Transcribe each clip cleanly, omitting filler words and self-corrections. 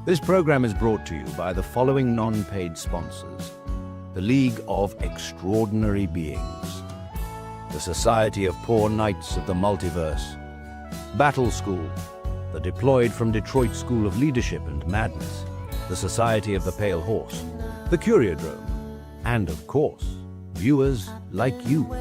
This program is brought to you by the following non-paid sponsors: the League of Extraordinary Beings, the Society of Poor Knights of the Multiverse, Battle School, the Deployed from Detroit School of Leadership and Madness, the Society of the Pale Horse, the Curiodrome, and of course, viewers like you.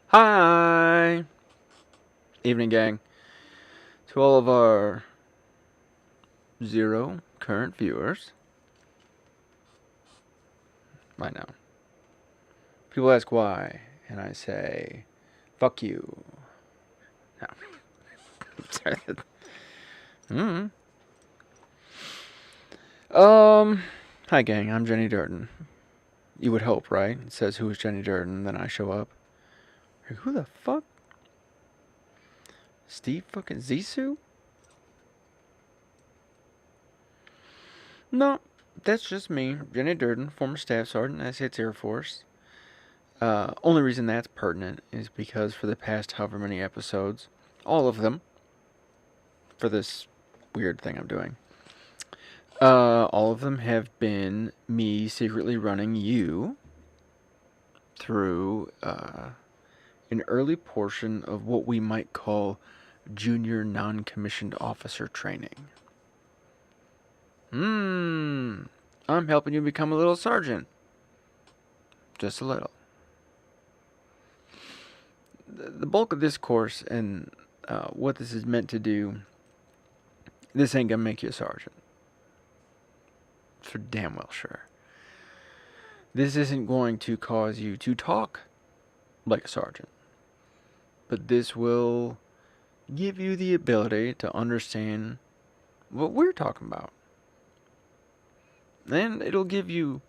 Hi! Evening, gang. To all of our 0 current viewers. I know. People ask why, and I say, fuck you. No. Hi, gang. I'm Jenny Durden. You would hope, right? It says, who is Jenny Durden? Then I show up. Who the fuck? Steve fucking Zissou? No, that's just me, Jenny Durden, former Staff Sergeant, AGX Air Force. Only reason that's pertinent is because for the past however many episodes, all of them, for this weird thing I'm doing, all of them have been me secretly running you through, an early portion of what we might call junior non-commissioned officer training. I'm helping you become a little sergeant. Just a little. The bulk of this course and what this is meant to do, this ain't gonna make you a sergeant. For damn well sure. This isn't going to cause you to talk like a sergeant. But this will give you the ability to understand what we're talking about. And it'll give you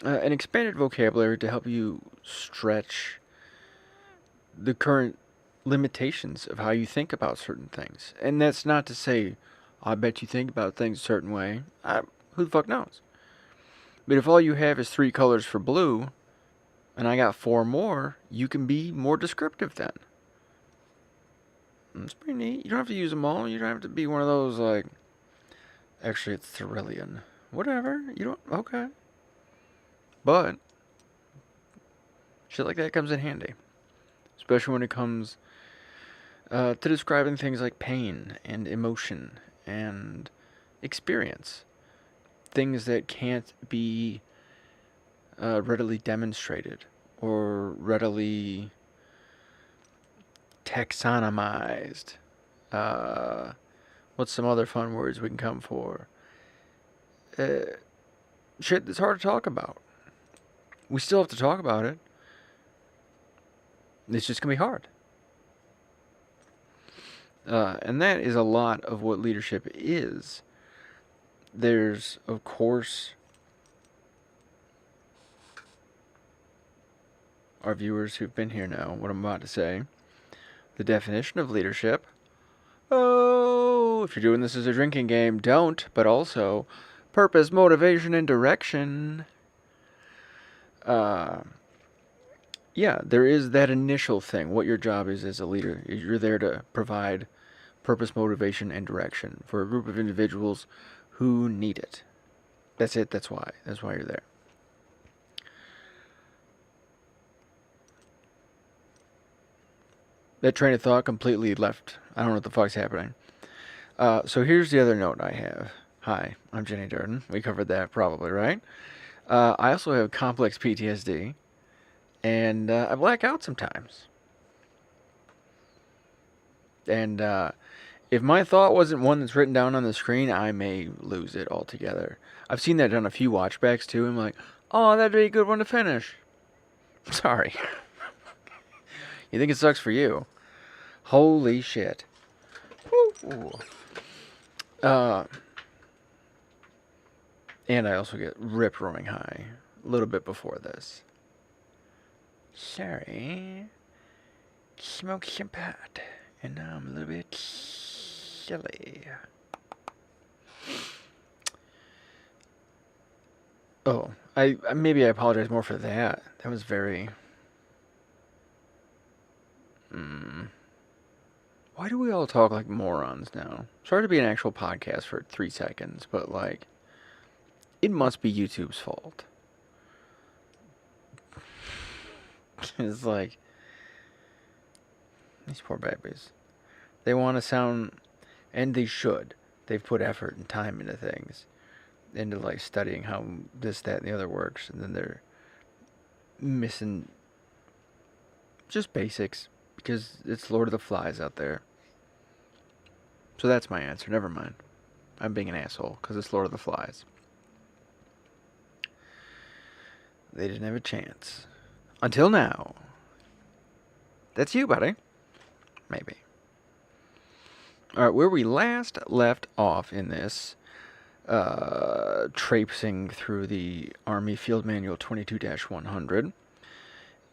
an expanded vocabulary to help you stretch the current limitations of how you think about certain things. And that's not to say, I bet you think about things a certain way. Who the fuck knows? But if all you have is 3 colors for blue, and I got 4 more, you can be more descriptive then. It's pretty neat. You don't have to use them all. You don't have to be one of those, like, actually it's cerulean. Whatever. You don't, okay. But shit like that comes in handy. Especially when it comes to describing things like pain and emotion and experience. Things that can't be readily demonstrated or readily taxonomized. What's some other fun words we can come for? Shit that's hard to talk about. We still have to talk about it. It's just gonna be hard. And that is a lot of what leadership is. There's, of course, our viewers who've been here know what I'm about to say. The definition of leadership. Oh, if you're doing this as a drinking game, don't. But also, purpose, motivation, and direction. Yeah, there is that initial thing. What your job is as a leader. You're there to provide purpose, motivation, and direction for a group of individuals who need it. That's it. That's why. That's why you're there. That train of thought completely left. I don't know what the fuck's happening. So here's the other note I have. Hi, I'm Jenny Durden. We covered that probably, right? I also have complex PTSD. And I black out sometimes. And if my thought wasn't one that's written down on the screen, I may lose it altogether. I've seen that on a few watchbacks too. I'm like, oh, that'd be a good one to finish. Sorry. You think it sucks for you? Holy shit. Ooh. And I also get rip roaring high a little bit before this. Sorry. Smoke some pot. And now I'm a little bit silly. Oh, I maybe I apologize more for that. That was very... Why do we all talk like morons now? Sorry to be an actual podcast for 3 seconds, but like... It must be YouTube's fault. It's like... These poor babies. They want to sound... And they should. They've put effort and time into things. Into like studying how this, that, and the other works. And then they're missing just basics. Because it's Lord of the Flies out there. So that's my answer. Never mind. I'm being an asshole. Because it's Lord of the Flies. They didn't have a chance. Until now. That's you, buddy. Maybe. Alright, where we last left off in this, traipsing through the Army Field Manual 22-100,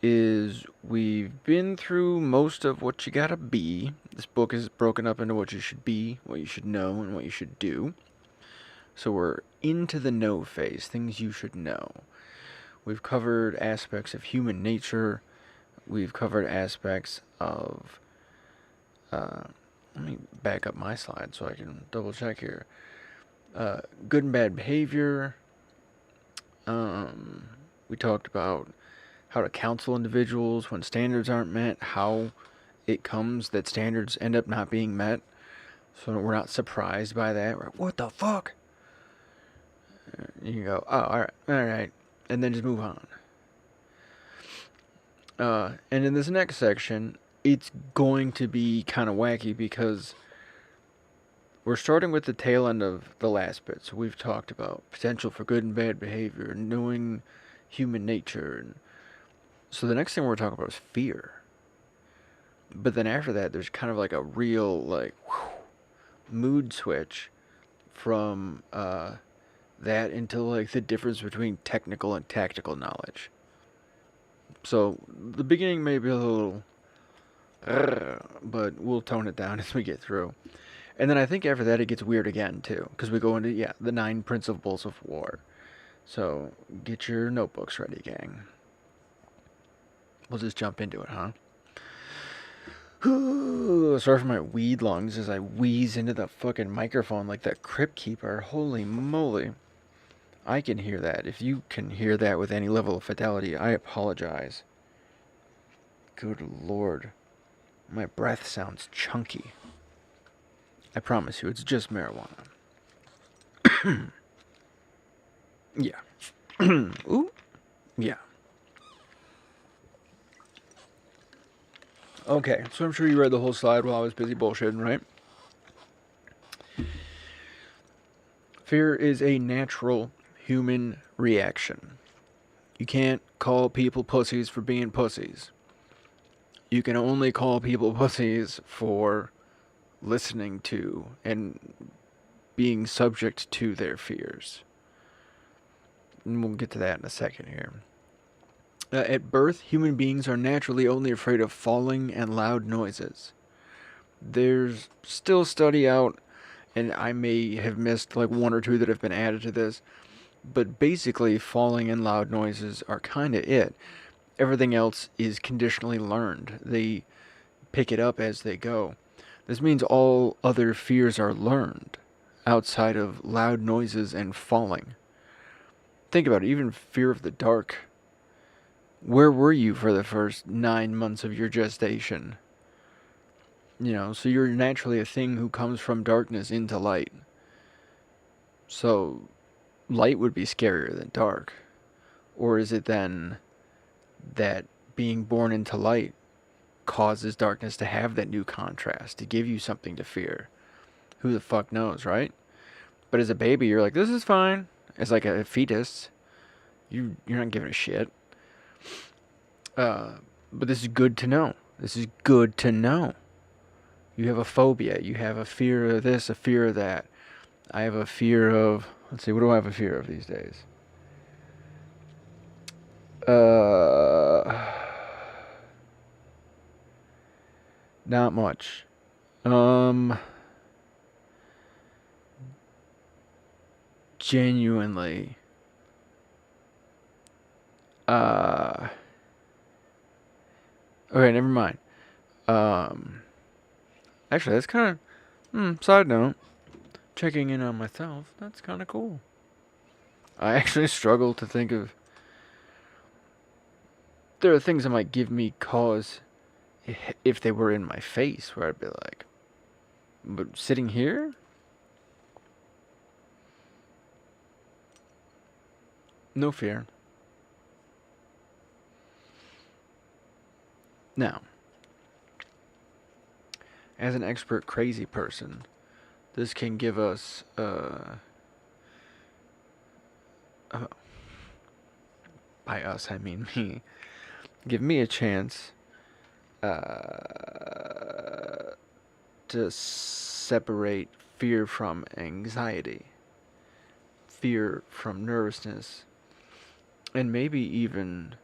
is we've been through most of what you gotta be. This book is broken up into what you should be, what you should know, and what you should do. So we're into the know phase, things you should know. We've covered aspects of human nature. We've covered aspects of... let me back up my slide so I can double check here. Good and bad behavior. We talked about how to counsel individuals when standards aren't met, how it comes that standards end up not being met, so we're not surprised by that. We're like, what the fuck? You can go, oh, alright, and then just move on. And in this next section, it's going to be kind of wacky because we're starting with the tail end of the last bit. So we've talked about potential for good and bad behavior, knowing human nature. And so the next thing we're talking about is fear. But then after that, there's kind of like a real like mood switch from that into like the difference between technical and tactical knowledge. So the beginning may be a little... but we'll tone it down as we get through. And then I think after that it gets weird again too, because we go into the 9 principles of war. So get your notebooks ready, gang. We'll just jump into it, huh? Sorry for my weed lungs as I wheeze into the fucking microphone like that Crypt Keeper. Holy moly. I can hear that. If you can hear that with any level of fidelity, I apologize. Good Lord. My breath sounds chunky. I promise you, it's just marijuana. Yeah. Ooh. Yeah. Okay, so I'm sure you read the whole slide while I was busy bullshitting, right? Fear is a natural human reaction. You can't call people pussies for being pussies. You can only call people pussies for listening to and being subject to their fears. And we'll get to that in a second here. At birth, human beings are naturally only afraid of falling and loud noises. There's still study out, and I may have missed like 1 or 2 that have been added to this, but basically falling and loud noises are kind of it. Everything else is conditionally learned. They pick it up as they go. This means all other fears are learned outside of loud noises and falling. Think about it, even fear of the dark. Where were you for the first 9 months of your gestation? You know, so you're naturally a thing who comes from darkness into light. So, light would be scarier than dark. Or is it then that being born into light causes darkness to have that new contrast, to give you something to fear? Who the fuck knows, right? But as a baby, you're like, this is fine. As like a fetus, you're not giving a shit. But this is good to know. This is good to know. You have a phobia. You have a fear of this, a fear of that. I have a fear of, let's see, what do I have a fear of these days? Not much. Genuinely. Okay, never mind. Actually, that's kind of, side note, checking in on myself, that's kind of cool. I actually struggle to think of, there are things that might give me cause if they were in my face, where I'd be like, but sitting here? No fear. Now, as an expert crazy person, this can give us, by us I mean me, give me a chance to separate fear from anxiety, fear from nervousness, and maybe even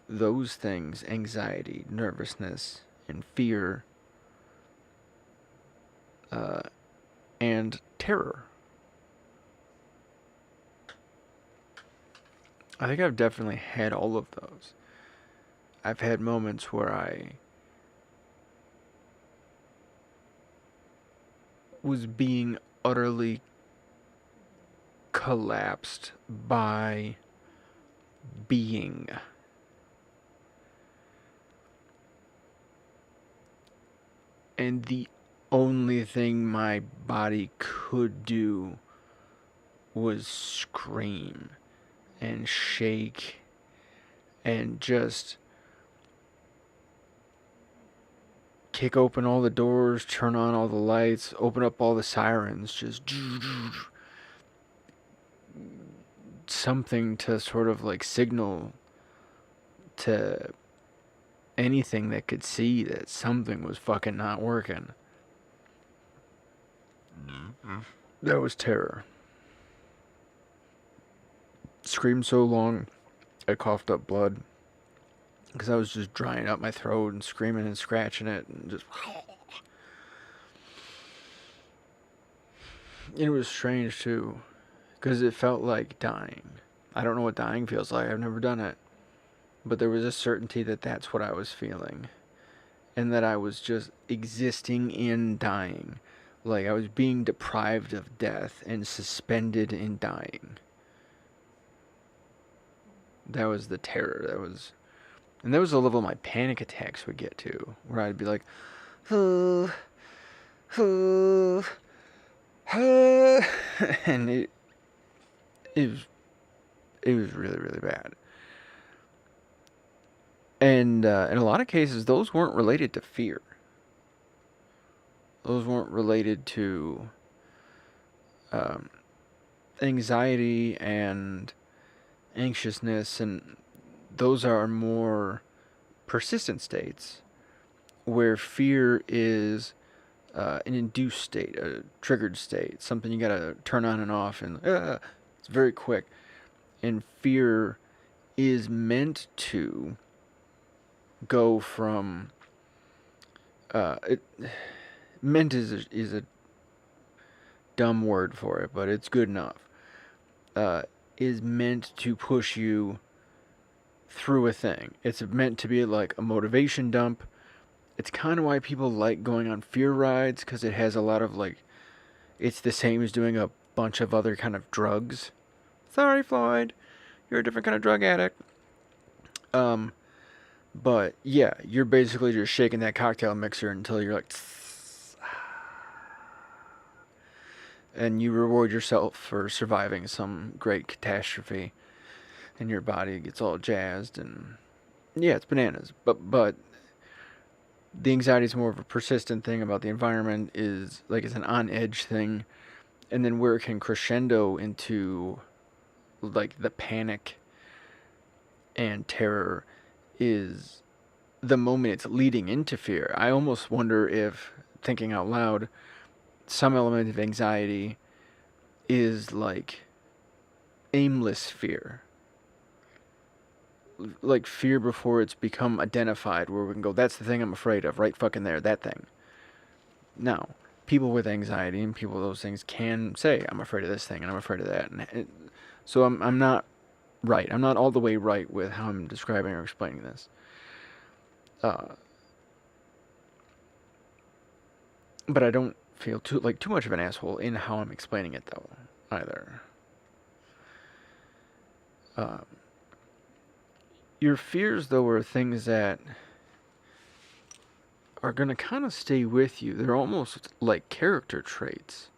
those things, anxiety, nervousness, and fear, and terror. I think I've definitely had all of those. I've had moments where I was being utterly collapsed by being. And the only thing my body could do was scream and shake and just kick open all the doors, turn on all the lights, open up all the sirens, just something to sort of like signal to anything that could see that something was fucking not working. That was terror. Screamed so long, I coughed up blood because I was just drying up my throat and screaming and scratching it and just. It was strange too, because it felt like dying. I don't know what dying feels like. I've never done it. But there was a certainty that that's what I was feeling. And that I was just existing in dying. Like I was being deprived of death and suspended in dying. That was the terror. And that was the level my panic attacks would get to. Where I'd be like, and it was really, really bad. And in a lot of cases, those weren't related to fear. Those weren't related to anxiety and anxiousness, and those are more persistent states where fear is an induced state, a triggered state, something you gotta turn on and off, and it's very quick. And fear is meant to go from meant is a dumb word for it, but it's good enough. Is meant to push you through a thing. It's meant to be like a motivation dump. It's kind of why people like going on fear rides, because it has a lot of like, it's the same as doing a bunch of other kind of drugs. Sorry, Floyd, you're a different kind of drug addict. But yeah, you're basically just shaking that cocktail mixer until you're like, and you reward yourself for surviving some great catastrophe, and your body gets all jazzed, and yeah, it's bananas. But the anxiety is more of a persistent thing about the environment, is like it's an on edge thing, and then where it can crescendo into like the panic and terror is the moment it's leading into fear. I almost wonder if, thinking out loud, some element of anxiety is like aimless fear. Like fear before it's become identified, where we can go, that's the thing I'm afraid of, right fucking there, that thing. Now, people with anxiety and people with those things can say, I'm afraid of this thing and I'm afraid of that. So I'm not right. I'm not all the way right with how I'm describing or explaining this. But I don't feel too much of an asshole in how I'm explaining it, though, either. Your fears, though, are things that are going to kind of stay with you. They're almost like character traits.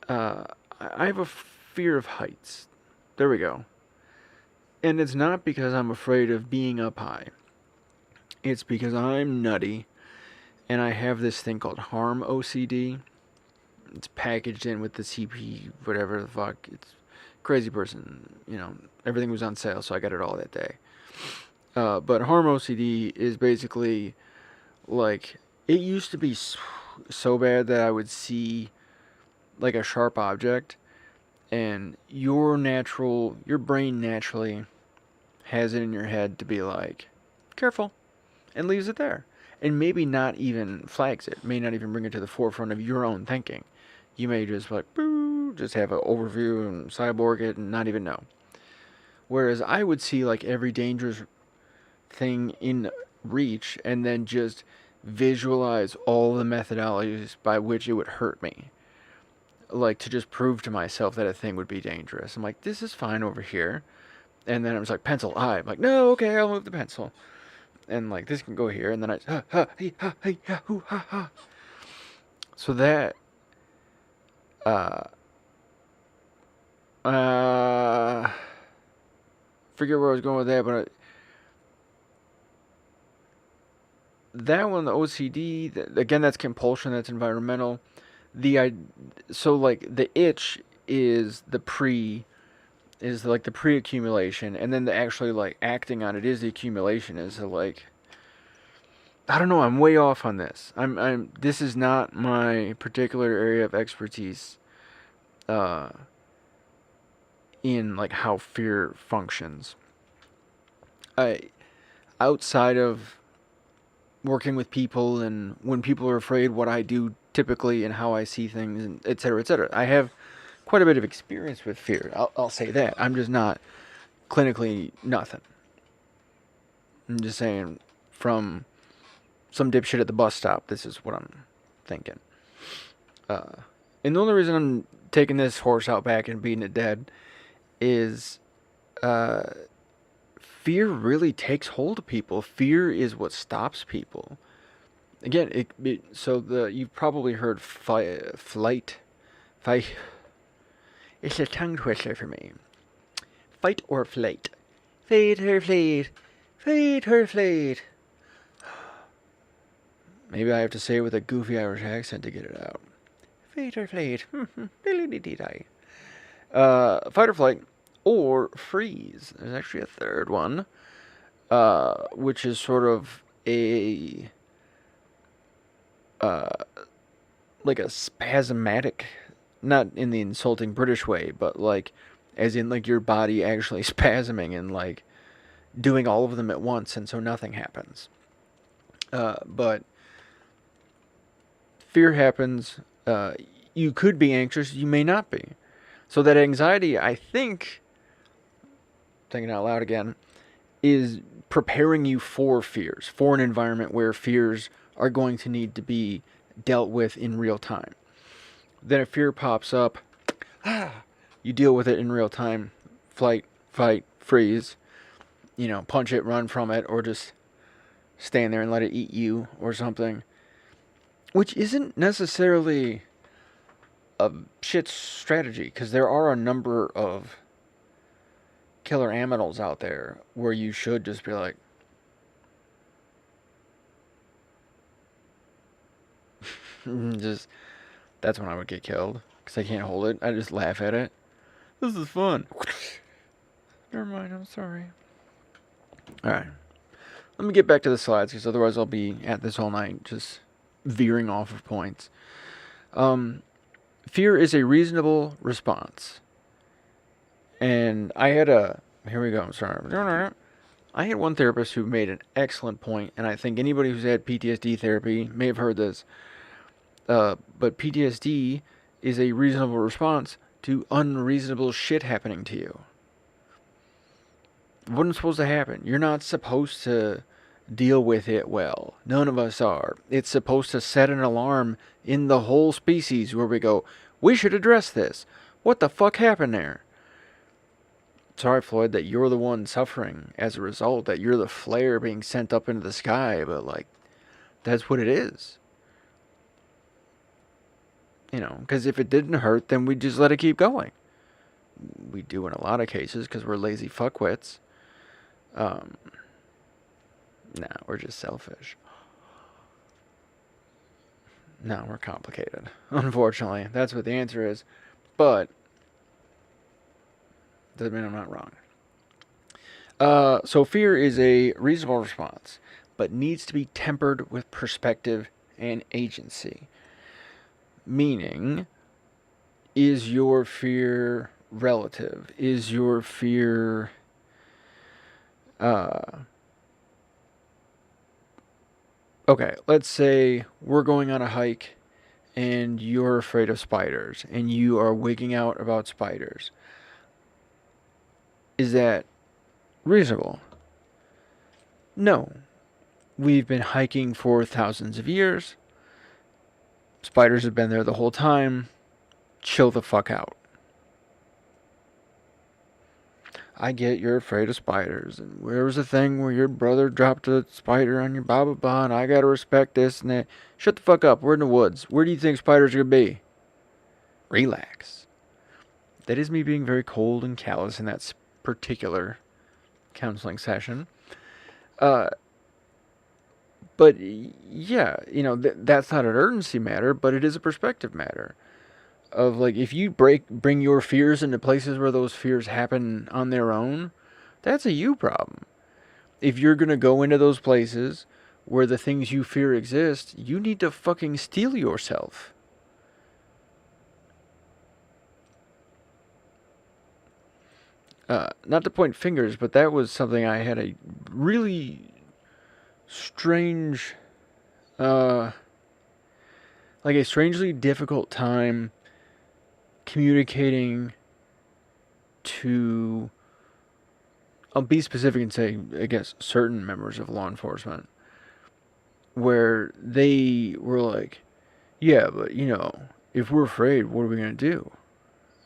I have a fear of heights. There we go. And it's not because I'm afraid of being up high. It's because I'm nutty, and I have this thing called harm OCD. It's packaged in with the CP, whatever the fuck. It's crazy person, everything was on sale, so I got it all that day. But harm OCD is basically like, it used to be so bad that I would see like a sharp object, and your brain naturally has it in your head to be like, careful, and leaves it there. And maybe not even flags it, may not even bring it to the forefront of your own thinking. You may just like, boo, just have an overview and cyborg it and not even know. Whereas I would see like every dangerous thing in reach and then just visualize all the methodologies by which it would hurt me. Like, to just prove to myself that a thing would be dangerous. I'm like, this is fine over here. And then I was like, pencil, I'm like, no, okay, I'll move the pencil. And like, this can go here. And then so that, forget where I was going with that, but that one, the OCD, again, that's compulsion, that's environmental. So like the itch is the pre-accumulation, and then the actually like acting on it is the accumulation. Is like, I don't know, I'm way off on this. This is not my particular area of expertise in like how fear functions. Outside of working with people and when people are afraid, what I do typically and how I see things, and et cetera, et cetera. I have quite a bit of experience with fear. I'll say that. I'm just not clinically nothing. I'm just saying, from some dipshit at the bus stop, this is what I'm thinking. And the only reason I'm taking this horse out back and beating it dead is fear really takes hold of people. Fear is what stops people. Again, you've probably heard flight. It's a tongue twister for me. Fight or flight. Fight or flight. Fight or flight. Maybe I have to say it with a goofy Irish accent to get it out. Fight or flight. Fight or flight. Or freeze. There's actually a third one, which is sort of like a spasmatic, not in the insulting British way, but like, as in like your body actually spasming and like doing all of them at once, and so nothing happens. But fear happens. You could be anxious, you may not be. So that anxiety, I think, thinking out loud again, is preparing you for fears, for an environment where fears are going to need to be dealt with in real time. Then a fear pops up, you deal with it in real time, flight, fight, freeze, punch it, run from it, or just stand there and let it eat you or something. Which isn't necessarily a shit strategy, because there are a number of killer aminals out there where you should just be like, that's when I would get killed, because I can't hold it. I just laugh at it. This is fun. Never mind, I'm sorry. Alright, let me get back to the slides, because otherwise I'll be at this all night, just veering off of points. Fear is a reasonable response. And here we go, I'm sorry. I had one therapist who made an excellent point, and I think anybody who's had PTSD therapy may have heard this. But PTSD is a reasonable response to unreasonable shit happening to you. It wasn't supposed to happen. You're not supposed to deal with it well. None of us are. It's supposed to set an alarm in the whole species where we go, we should address this. What the fuck happened there? Sorry, Floyd, that you're the one suffering as a result, that you're the flare being sent up into the sky, but, like, that's what it is. You know, because if it didn't hurt, then we'd just let it keep going. We do in a lot of cases, because we're lazy fuckwits. Nah, we're just selfish. No, we're complicated. Unfortunately, that's what the answer is. But doesn't mean I'm not wrong. So fear is a reasonable response, but needs to be tempered with perspective and agency. Meaning, is your fear relative? Is your fear okay, let's say we're going on a hike and you're afraid of spiders and you are wigging out about spiders. Is that reasonable? No. We've been hiking for thousands of years. Spiders have been there the whole time. Chill the fuck out. I get you're afraid of spiders, and there was a thing where your brother dropped a spider on your blah blah blah, and I gotta respect this and that. Shut the fuck up. We're in the woods. Where do you think spiders are gonna be? Relax. That is me being very cold and callous in that particular counseling session. But yeah, you know, that's not an urgency matter, but it is a perspective matter. Of, like, if you bring your fears into places where those fears happen on their own, that's a you problem. If you're gonna go into those places where the things you fear exist, you need to fucking steel yourself. Not to point fingers, but that was something I had a really strange, like a strangely difficult time communicating to, I'll be specific and say, I guess, certain members of law enforcement, where they were like, yeah, but, you know, if we're afraid, what are we going to do?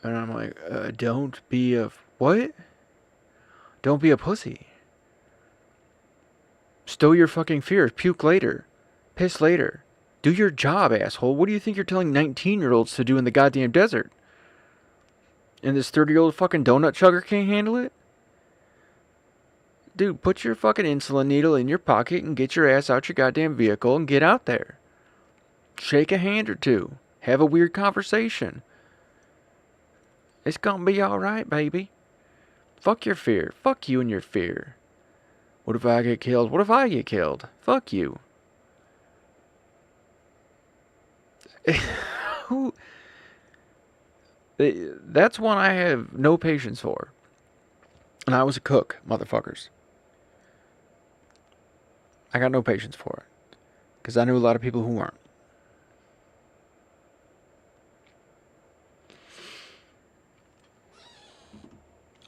And I'm like, don't be a, what? Don't be a pussy. Stow your fucking fears. Puke later. Piss later. Do your job, asshole. What do you think you're telling 19-year-olds to do in the goddamn desert? And this 30-year-old fucking donut chugger can't handle it? Dude, put your fucking insulin needle in your pocket and get your ass out your goddamn vehicle and get out there. Shake a hand or two. Have a weird conversation. It's gonna be alright, baby. Fuck your fear. Fuck you and your fear. What if I get killed? What if I get killed? Fuck you. That's one I have no patience for. And I was a cook, motherfuckers. I got no patience for it. Because I knew a lot of people who weren't.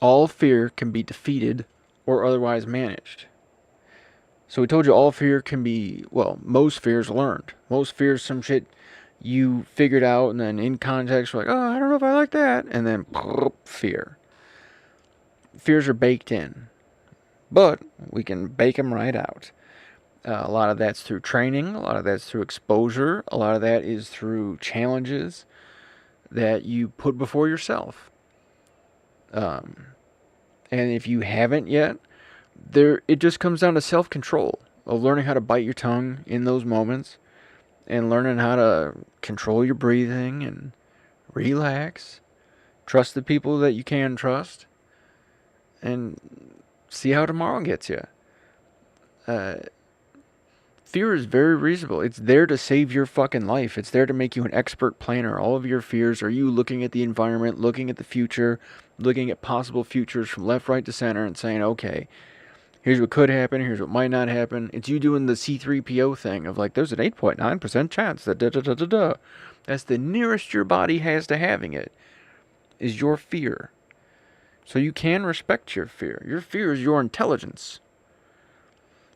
All fear can be defeated or otherwise managed. So we told you all fear can be, well, most fears learned. Most fears, some shit you figured out, and then in context, you're like, oh, I don't know if I like that. And then, fear. Fears are baked in. But we can bake them right out. A lot of that's through training. A lot of that's through exposure. A lot of that is through challenges that you put before yourself. And if you haven't yet, it just comes down to self-control, of learning how to bite your tongue in those moments, and learning how to control your breathing and relax, trust the people that you can trust, and see how tomorrow gets you. fear is very reasonable. It's there to save your fucking life. It's there to make you an expert planner. All of your fears are you looking at the environment, looking at the future, looking at possible futures from left, right to center and saying, okay, here's what could happen, here's what might not happen. It's you doing the C3PO thing of like, there's an 8.9% chance that da-da-da-da-da. That's the nearest your body has to having it, is your fear. So you can respect your fear. Your fear is your intelligence.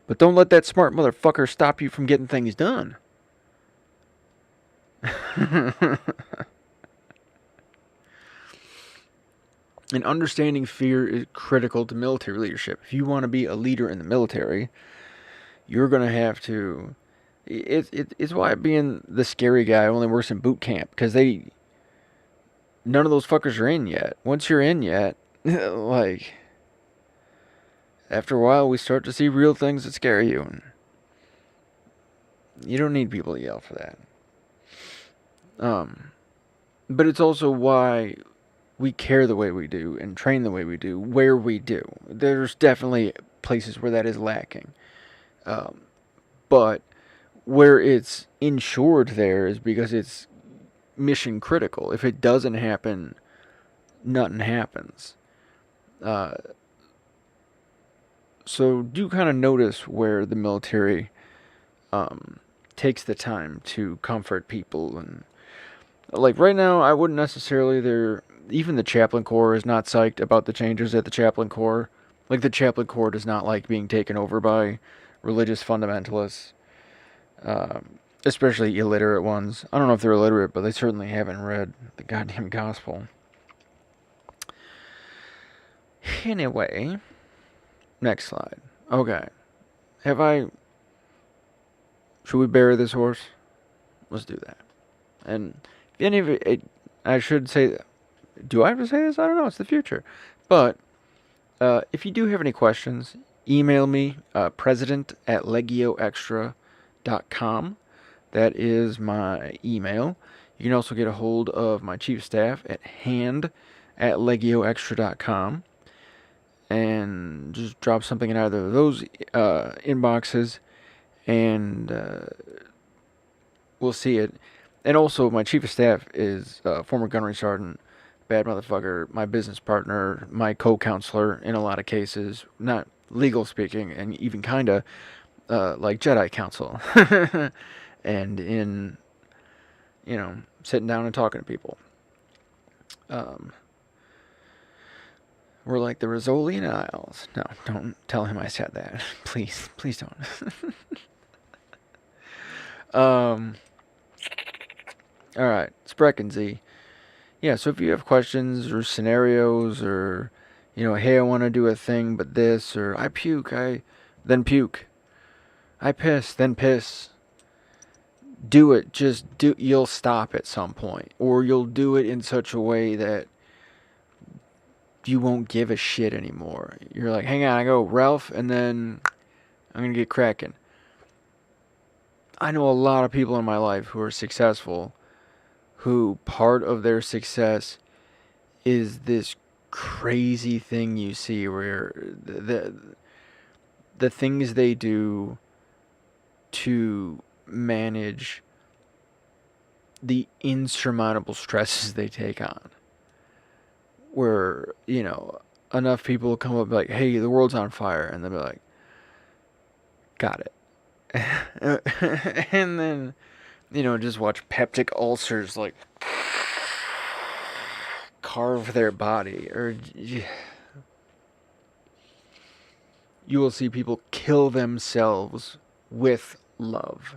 But don't let that smart motherfucker stop you from getting things done. And understanding fear is critical to military leadership. If you want to be a leader in the military, you're going to have to... It's why being the scary guy only works in boot camp. Because none of those fuckers are in yet. Once you're in yet, like... After a while, we start to see real things that scare you. And you don't need people to yell for that. But it's also why we care the way we do and train the way we do, where we do. There's definitely places where that is lacking. But where it's ensured there is because it's mission critical. If it doesn't happen, nothing happens. So do kind of notice where the military takes the time to comfort people. And like right now, I wouldn't necessarily... Even the chaplain corps is not psyched about the changes at the chaplain corps. Like the chaplain corps does not like being taken over by religious fundamentalists. Especially illiterate ones. I don't know if they're illiterate, but they certainly haven't read the goddamn gospel. Anyway... Next slide. Okay. Should we bury this horse? Let's do that. And if any of it, I should say, do I have to say this? I don't know. It's the future. But if you do have any questions, email me, president@legioextra.com. That is my email. You can also get a hold of my chief of staff at hand@legioextra.com. And just drop something in either of those inboxes, and we'll see it. And also, my chief of staff is former gunnery sergeant, bad motherfucker, my business partner, my co-counselor in a lot of cases, not legal speaking, and even kind of like Jedi counsel, and in, sitting down and talking to people. We're like the Rizzolian Isles. No, don't tell him I said that. Please don't. Alright, Sprechen Z. Yeah, so if you have questions or scenarios or, hey, I want to do a thing but this, or I puke, then puke. I piss, then piss. Do it, you'll stop at some point. Or you'll do it in such a way that you won't give a shit anymore. You're like, hang on, I go, Ralph, and then I'm going to get cracking. I know a lot of people in my life who are successful, who part of their success is this crazy thing you see where the things they do to manage the insurmountable stresses they take on. Where, enough people will come up and be like, hey, the world's on fire. And they'll be like, got it. And then, just watch peptic ulcers, like, carve their body. Or you will see people kill themselves with love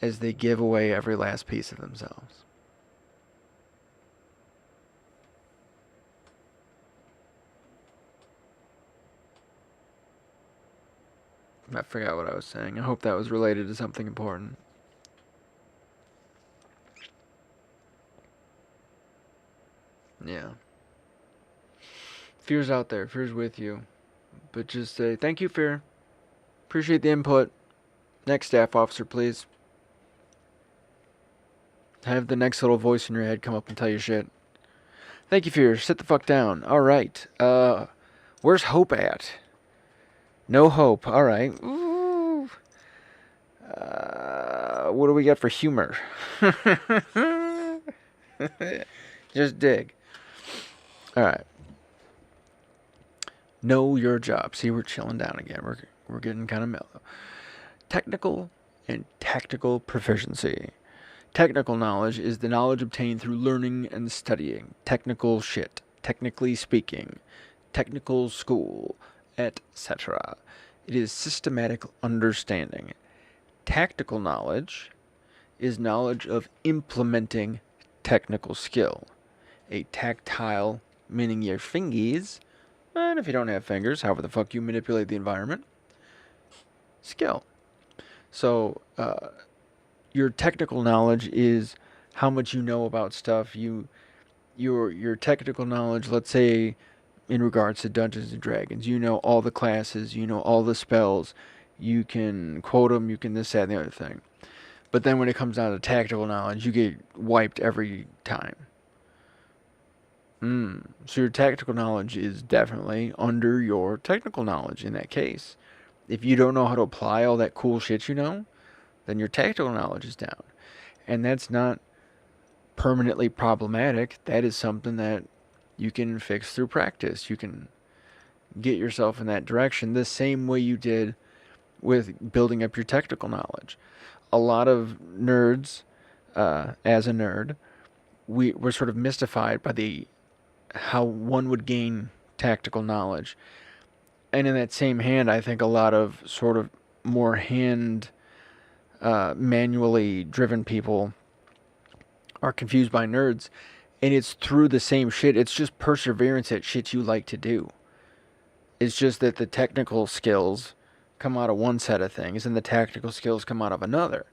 as they give away every last piece of themselves. I forgot what I was saying. I hope that was related to something important. Yeah. Fear's out there. Fear's with you. But just say, thank you, Fear. Appreciate the input. Next staff officer, please. Have the next little voice in your head come up and tell you shit. Thank you, Fear. Sit the fuck down. Alright. Where's Hope at? No hope. All right. Ooh. What do we got for humor? Just dig. All right. Know your job. See, we're chilling down again. We're getting kind of mellow. Technical and tactical proficiency. Technical knowledge is the knowledge obtained through learning and studying. Technical shit. Technically speaking. Technical school, etc. It is systematic understanding. Tactical knowledge is knowledge of implementing technical skill. A tactile, meaning your fingies, and if you don't have fingers, however the fuck you manipulate the environment, skill. So, your technical knowledge is how much you know about stuff. Your technical knowledge, let's say, in regards to Dungeons and Dragons, you know all the classes, you know all the spells, you can quote them, you can this, that, and the other thing. But then when it comes down to tactical knowledge, you get wiped every time. So your tactical knowledge is definitely under your technical knowledge in that case. If you don't know how to apply all that cool shit you know, then your tactical knowledge is down. And that's not permanently problematic. That is something that you can fix through practice. You can get yourself in that direction the same way you did with building up your technical knowledge. A lot of nerds, as a nerd, we're sort of mystified by how one would gain tactical knowledge. And in that same hand, I think a lot of sort of more manually driven people are confused by nerds, and it's through the same shit. It's just perseverance at shit you like to do. It's just that the technical skills come out of one set of things, and the tactical skills come out of another.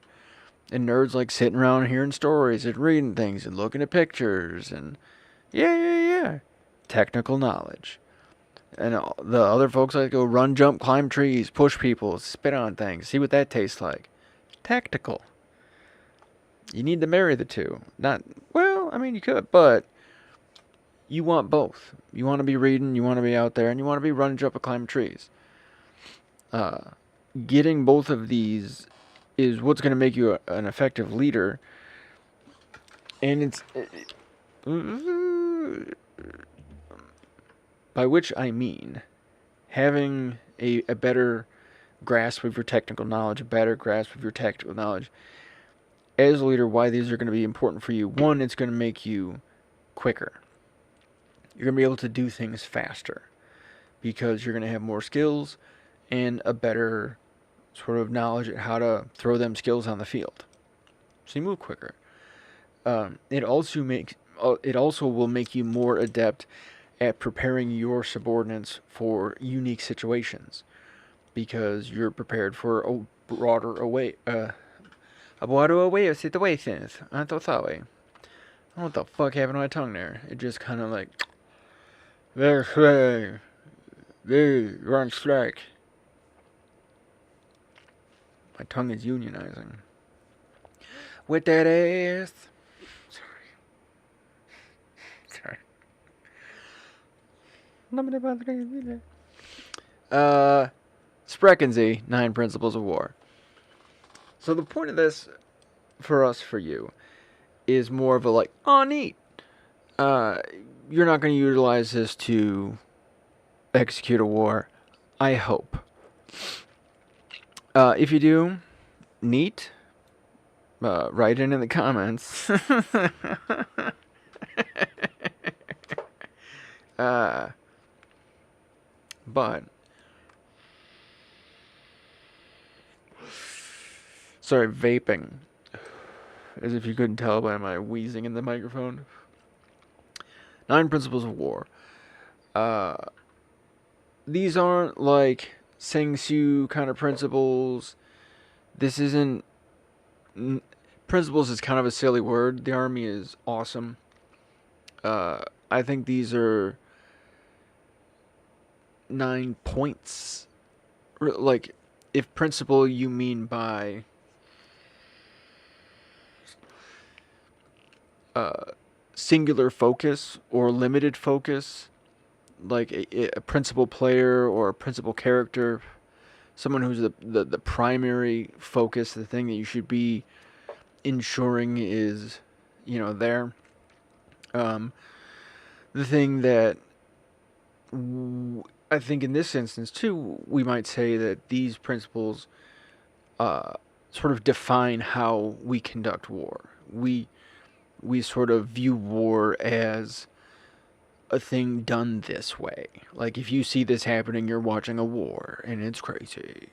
And nerds like sitting around hearing stories and reading things and looking at pictures and yeah. Technical knowledge. And the other folks like go run, jump, climb trees, push people, spit on things, see what that tastes like. Tactical. You need to marry the two. You could, but you want both. You want to be reading, you want to be out there, and you want to be running, jumping, climbing trees. Getting both of these is what's going to make you an effective leader. And it's... by which I mean having a better grasp of your technical knowledge, a better grasp of your tactical knowledge. As a leader, why these are going to be important for you. One, it's going to make you quicker. You're going to be able to do things faster because you're going to have more skills and a better sort of knowledge at how to throw them skills on the field. So you move quicker. It also will make you more adept at preparing your subordinates for unique situations because you're prepared for a broader array of situations. I'm so sorry. I don't know what the fuck happened to my tongue there. It just kind of like... They're on strike. My tongue is unionizing. With that ass. Sorry. Sprechen 9 Principles of War. So the point of this, for you, is more of a like, oh neat. You're not going to utilize this to execute a war, I hope. If you do, neat. Write in the comments. But sorry, vaping. As if you couldn't tell by my wheezing in the microphone. 9 Principles of War. These aren't like Sing Su kind of principles. This isn't... Principles is kind of a silly word. The Army is awesome. I think these are 9 points. Like, if principle you mean by... singular focus or limited focus, like a principal player or a principal character, someone who's the primary focus, the thing that you should be ensuring is, there. The thing that I think in this instance too, we might say that these principles sort of define how we conduct war. We sort of view war as a thing done this way. Like, if you see this happening, you're watching a war, and it's crazy.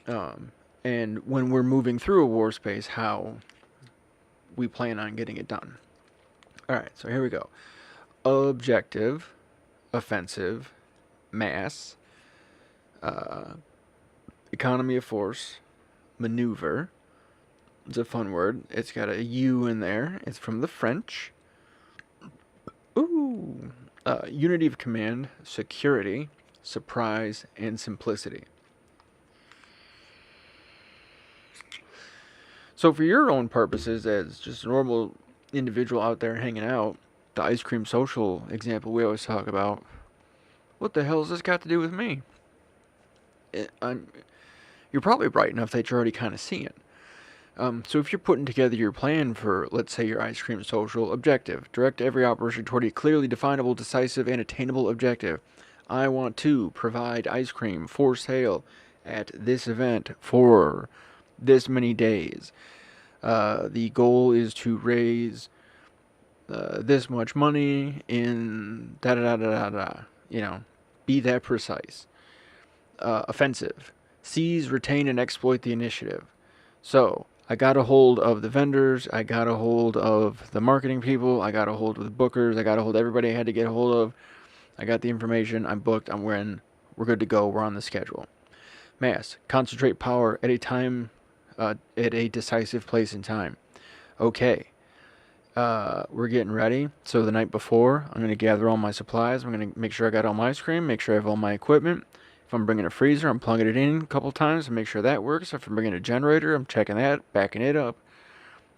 And when we're moving through a war space, how we plan on getting it done. Alright, so here we go. Objective, offensive, mass, economy of force, maneuver. It's a fun word. It's got a U in there. It's from the French. Ooh. Unity of command, security, surprise, and simplicity. So for your own purposes, as just a normal individual out there hanging out, the ice cream social example we always talk about, what the hell has this got to do with me? You're probably bright enough that you're already kind of seeing. So if you're putting together your plan for, let's say, your ice cream social objective, direct every operation toward a clearly definable, decisive, and attainable objective. I want to provide ice cream for sale at this event for this many days. The goal is to raise this much money in da-da-da-da-da-da. Be that precise. Offensive. Seize, retain, and exploit the initiative. So, I got a hold of the vendors, I got a hold of the marketing people, I got a hold of the bookers, I got a hold of everybody I had to get a hold of. I got the information, I'm booked, I'm in, we're good to go, we're on the schedule. Mass. Concentrate power at a time, at a decisive place and time. Okay. We're getting ready. So the night before, I'm going to gather all my supplies. I'm going to make sure I got all my ice cream, make sure I have all my equipment. If I'm bringing a freezer, I'm plugging it in a couple times to make sure that works. If I'm bringing a generator, I'm checking that, backing it up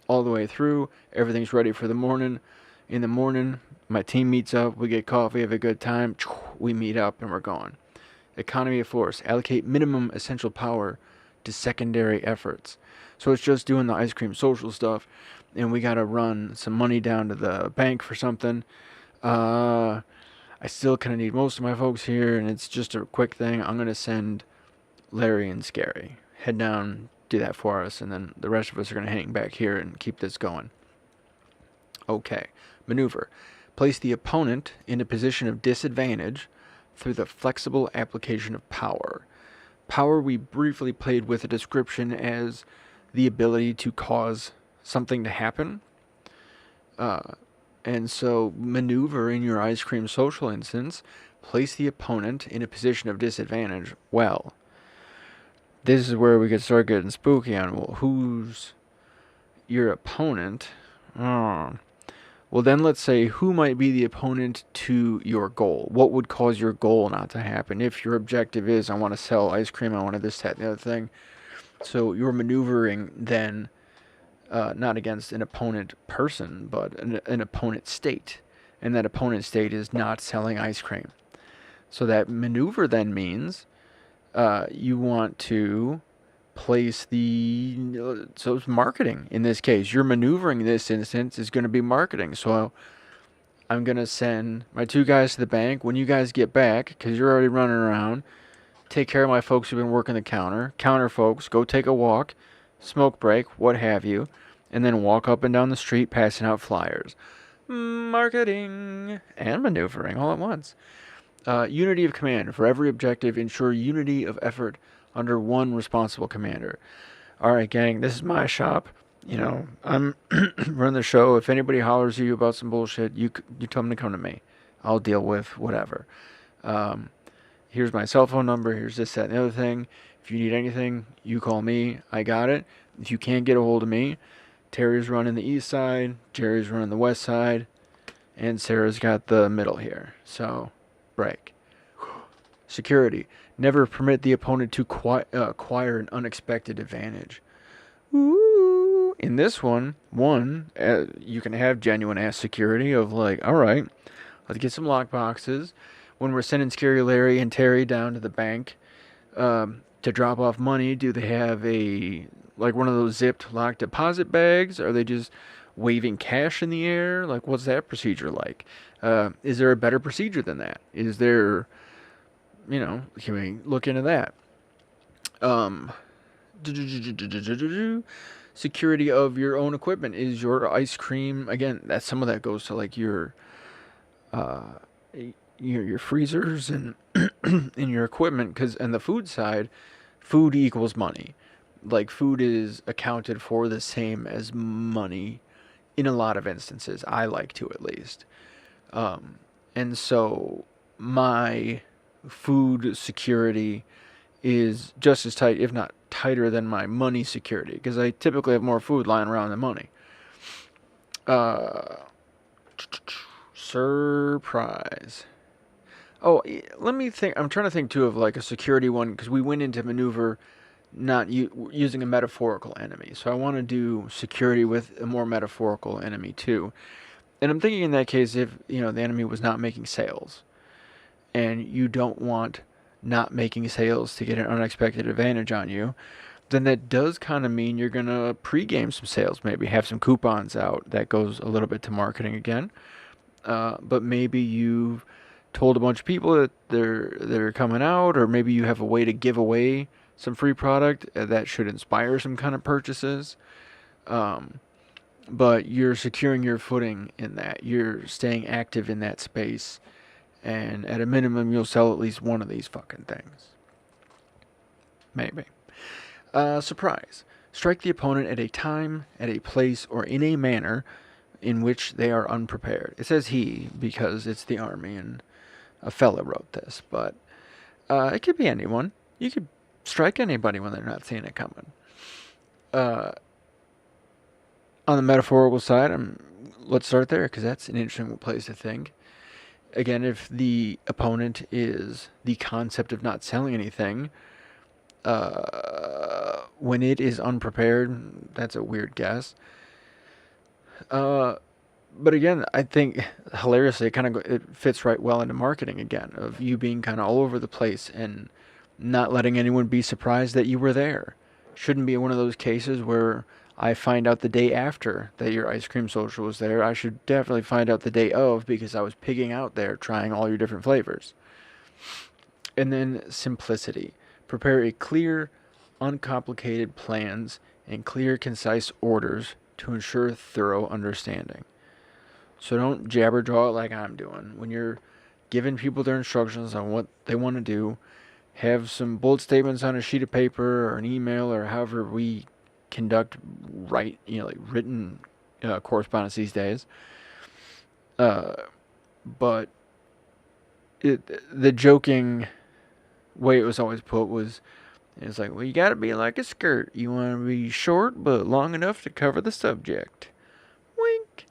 all the way through. Everything's ready for the morning. In the morning, my team meets up. We get coffee, have a good time. We meet up and we're gone. Economy of force. Allocate minimum essential power to secondary efforts. So it's just doing the ice cream social stuff, and we got to run some money down to the bank for something. I still kind of need most of my folks here, and it's just a quick thing. I'm going to send Larry and Scary. Head down, do that for us, and then the rest of us are going to hang back here and keep this going. Okay. Maneuver. Place the opponent in a position of disadvantage through the flexible application of power. Power we briefly played with a description as the ability to cause something to happen. And so maneuver in your ice cream social instance, place the opponent in a position of disadvantage. Well, this is where we could start getting spooky on, well, who's your opponent? Well, then let's say who might be the opponent to your goal. What would cause your goal not to happen? If your objective is, I want to sell ice cream, I want this, that, and the other thing. So you're maneuvering then not against an opponent person, but an opponent state. And that opponent state is not selling ice cream. So that maneuver then means you want to place so it's marketing in this case. Your maneuvering in this instance is going to be marketing. So I'm going to send my two guys to the bank. When you guys get back, because you're already running around, take care of my folks who've been working the counter. Counter folks, go take a walk, smoke break, what have you, and then walk up and down the street passing out flyers. Marketing and maneuvering all at once. Unity of command. For every objective, ensure unity of effort under one responsible commander. All right, gang, this is my shop. I'm running the show. If anybody hollers at you about some bullshit, you tell them to come to me. I'll deal with whatever. Here's my cell phone number. Here's this, that, and the other thing. If you need anything, you call me. I got it. If you can't get a hold of me, Terry's running the east side, Jerry's running the west side, and Sarah's got the middle here. So, break. Security. Never permit the opponent to acquire an unexpected advantage. Ooh. In this one, you can have genuine ass security of like, all right, let's get some lock boxes. When we're sending Scary Larry and Terry down to the bank, To drop off money? Do they have like one of those zipped locked deposit bags? Are they just waving cash in the air? Like, what's that procedure like? Is there a better procedure than that? Is there, can we look into that? Um, Security of your own equipment. Is your ice cream, again, that some of that goes to like uh, your freezers and in your equipment, because and the food side, food equals money. Like, food is accounted for the same as money in a lot of instances. I like to, at least. Um, and so my food security is just as tight, if not tighter, than my money security, because I typically have more food lying around than money. Uh, Surprise. Oh, let me think. I'm trying to think too of like a security one, because we went into maneuver not using a metaphorical enemy. So I want to do security with a more metaphorical enemy too. And I'm thinking in that case, if the enemy was not making sales, and you don't want not making sales to get an unexpected advantage on you, then that does kind of mean you're gonna pregame some sales. Maybe have some coupons out. That goes a little bit to marketing again. But maybe you've told a bunch of people that they're coming out, or maybe you have a way to give away some free product that should inspire some kind of purchases. Um, but you're securing your footing in that. You're staying active in that space, and at a minimum, you'll sell at least one of these fucking things. Maybe. Surprise. Strike the opponent at a time, at a place, or in a manner in which they are unprepared. It says he because it's the army and a fella wrote this, but it could be anyone. You could strike anybody when they're not seeing it coming. On the metaphorical side, let's start there, because that's an interesting place to think. Again, if the opponent is the concept of not selling anything, when it is unprepared, that's a weird guess. But again, I think hilariously, it fits right well into marketing again, of you being kind of all over the place and not letting anyone be surprised that you were there. Shouldn't be one of those cases where I find out the day after that your ice cream social was there. I should definitely find out the day of, because I was pigging out there trying all your different flavors. And then simplicity. Prepare a clear, uncomplicated plans and clear, concise orders to ensure thorough understanding. So don't jabberjaw it like I'm doing. When you're giving people their instructions on what they want to do, have some bullet statements on a sheet of paper or an email, or however we conduct written correspondence these days. But the joking way it was always put was, it's like, well, you got to be like a skirt. You want to be short but long enough to cover the subject. Wink.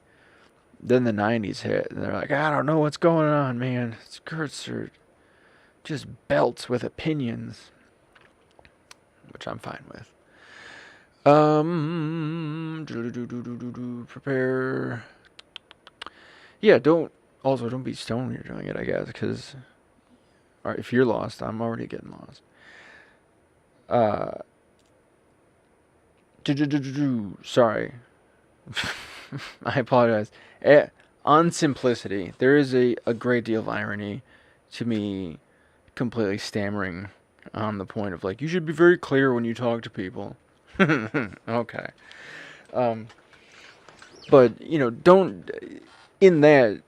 Then the 90s hit, and they're like, I don't know what's going on, man. Skirts are just belts with opinions, which I'm fine with. Prepare. Yeah, don't be stoned when you're doing it, I guess, because if you're lost, I'm already getting lost. Sorry. I apologize. On simplicity, there is a great deal of irony to me completely stammering on the point of, like, you should be very clear when you talk to people. Okay. But, don't, in that,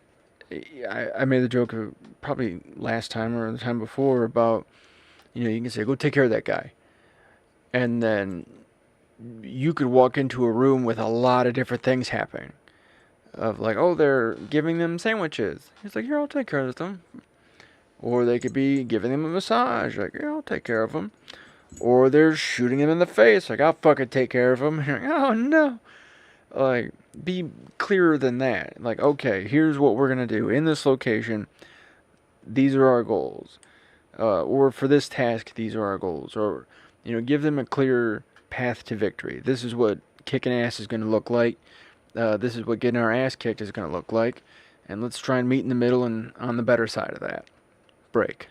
I made the joke of probably last time or the time before about, you can say, go take care of that guy. And then you could walk into a room with a lot of different things happening. Of like, oh, they're giving them sandwiches. He's like, here, I'll take care of them. Or they could be giving them a massage. Like, here, I'll take care of them. Or they're shooting them in the face. Like, I'll fucking take care of them. And you're like, oh, no. Like, be clearer than that. Like, okay, here's what we're going to do. In this location, these are our goals. Or for this task, these are our goals. Or, give them a clear path to victory. This is what kicking ass is going to look like. This is what getting our ass kicked is going to look like. And let's try and meet in the middle and on the better side of that. Break.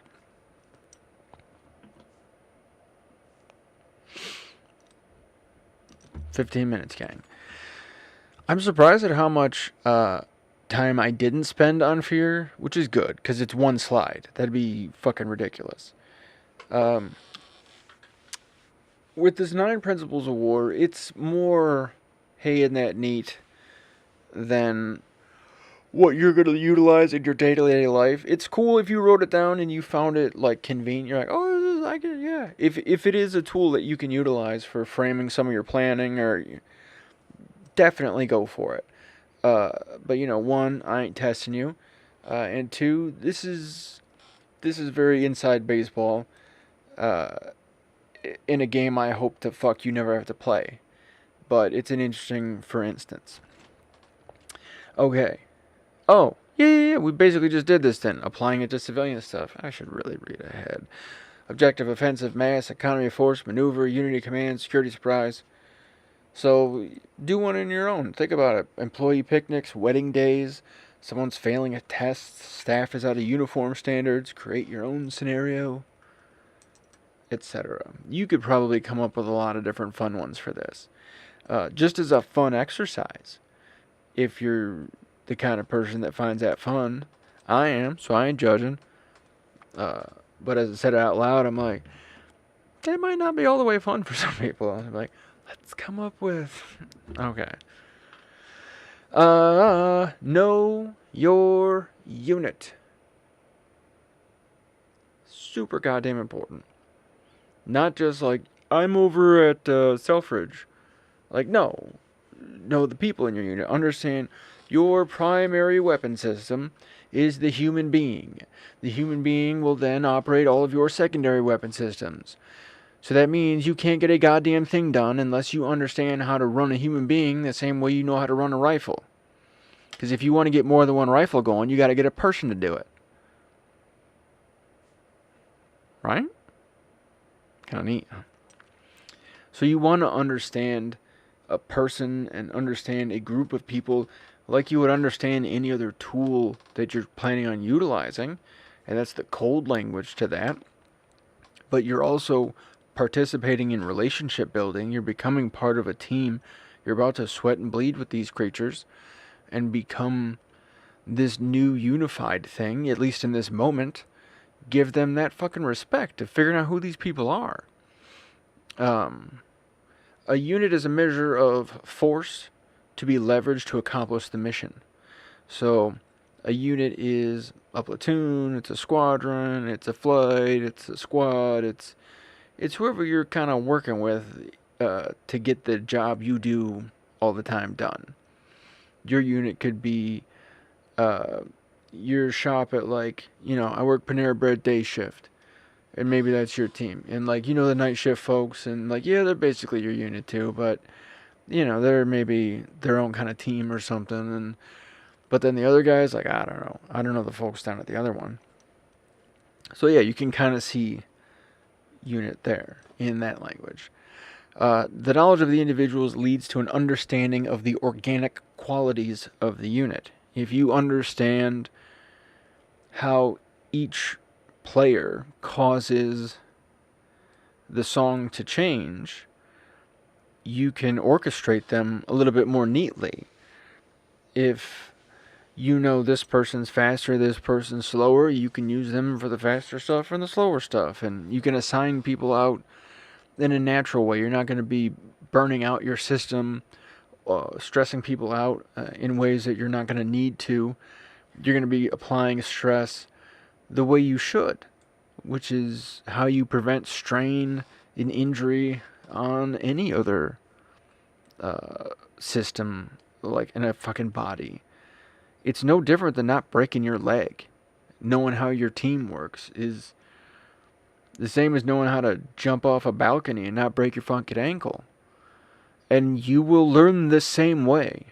15 minutes, gang. I'm surprised at how much time I didn't spend on fear, which is good, because it's one slide. That'd be fucking ridiculous. With this 9 Principles of War, it's more, hey, isn't that neat, than what you're going to utilize in your day-to-day life. It's cool if you wrote it down and you found it, like, convenient. You're like, oh, I can, yeah. If it is a tool that you can utilize for framing some of your planning, or definitely go for it. But, you know, 1, I ain't testing you. And 2, this is very inside baseball. In a game I hope to fuck you never have to play. But it's an interesting for instance. Okay. Oh, yeah, we basically just did this then. Applying it to civilian stuff. I should really read ahead. Objective, offensive, mass, economy of force, maneuver, unity, command, security, surprise. So, do one in your own. Think about it. Employee picnics, wedding days, someone's failing a test, staff is out of uniform standards, create your own scenario, etc. You could probably come up with a lot of different fun ones for this. Just as a fun exercise. If you're the kind of person that finds that fun, I am, so I ain't judging. But as I said it out loud, I'm like, it might not be all the way fun for some people. I'm like, let's come up with... Okay. Know your unit. Super goddamn important. Not just like, I'm over at Selfridge. Like, no. Know the people in your unit. Understand your primary weapon system is the human being. The human being will then operate all of your secondary weapon systems. So that means you can't get a goddamn thing done unless you understand how to run a human being the same way you know how to run a rifle. Because if you want to get more than one rifle going, you got to get a person to do it. Right? Kind of neat. So you want to understand a person and understand a group of people like you would understand any other tool that you're planning on utilizing. And that's the code language to that. But you're also participating in relationship building. You're becoming part of a team. You're about to sweat and bleed with these creatures and become this new unified thing, at least in this moment. Give them that fucking respect of figuring out who these people are. A unit is a measure of force to be leveraged to accomplish the mission. So a unit is a platoon, it's a squadron, it's a flight, it's a squad, it's whoever you're kind of working with to get the job you do all the time done. Your unit could be your shop at, like, you know, I work Panera Bread day shift. And maybe that's your team. And, like, you know, the night shift folks, and, like, yeah, they're basically your unit too, but, you know, they're maybe their own kind of team or something. But then the other guys, like, I don't know. I don't know the folks down at the other one. So, yeah, you can kind of see unit there in that language. The knowledge of the individuals leads to an understanding of the organic qualities of the unit. If you understand how each player causes the song to change, you can orchestrate them a little bit more neatly. If you know this person's faster, this person's slower, you can use them for the faster stuff and the slower stuff. And you can assign people out in a natural way. You're not going to be burning out your system, stressing people out in ways that you're not going to need to. You're going to be applying stress the way you should, which is how you prevent strain and injury on any other system, like in a fucking body. It's no different than not breaking your leg. Knowing how your team works is the same as knowing how to jump off a balcony and not break your fucking ankle. And you will learn the same way.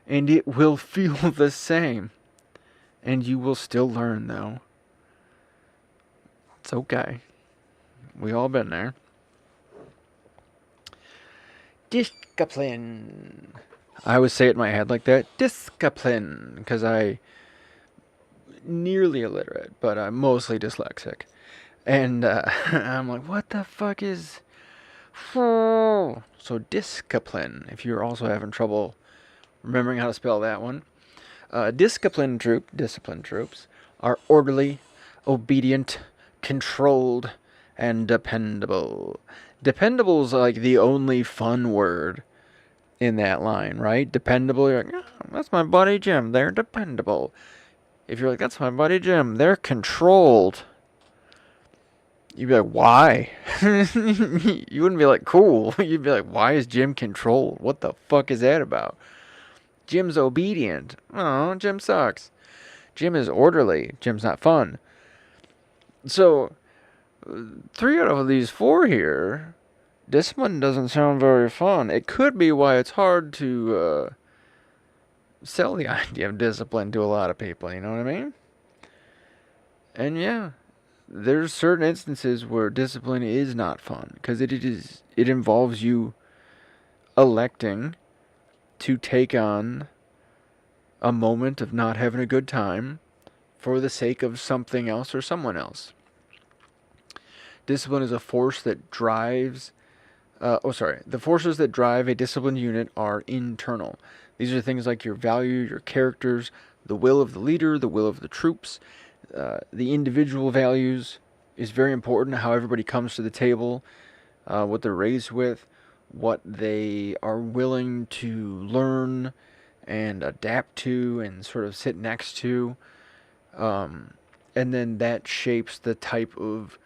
And it will feel the same. And you will still learn, though. It's okay. We all been there. Discipline. I always say it in my head like that. Discipline. Because I'm nearly illiterate, but I'm mostly dyslexic. And I'm like, what the fuck is... So discipline, if you're also having trouble remembering how to spell that one. Discipline troops are orderly, obedient, controlled, and dependable. Dependable is like the only fun word in that line, right? Dependable, you're like, "Yeah, that's my buddy Jim, they're dependable." If you're like, "That's my buddy Jim, they're controlled," you'd be like, "Why?" You wouldn't be like, "Cool." You'd be like, "Why is Jim controlled? What the fuck is that about?" Jim's obedient. Oh, Jim sucks. Jim is orderly. Jim's not fun. So, 3 out of these 4 here, discipline doesn't sound very fun. It could be why it's hard to sell the idea of discipline to a lot of people, you know what I mean? And yeah, there's certain instances where discipline is not fun because it involves you electing to take on a moment of not having a good time for the sake of something else or someone else. Discipline is a force that drives. The forces that drive a disciplined unit are internal. These are things like your value, your characters, the will of the leader, the will of the troops. The individual values is very important, how everybody comes to the table, what they're raised with, what they are willing to learn and adapt to and sort of sit next to. And then that shapes the type of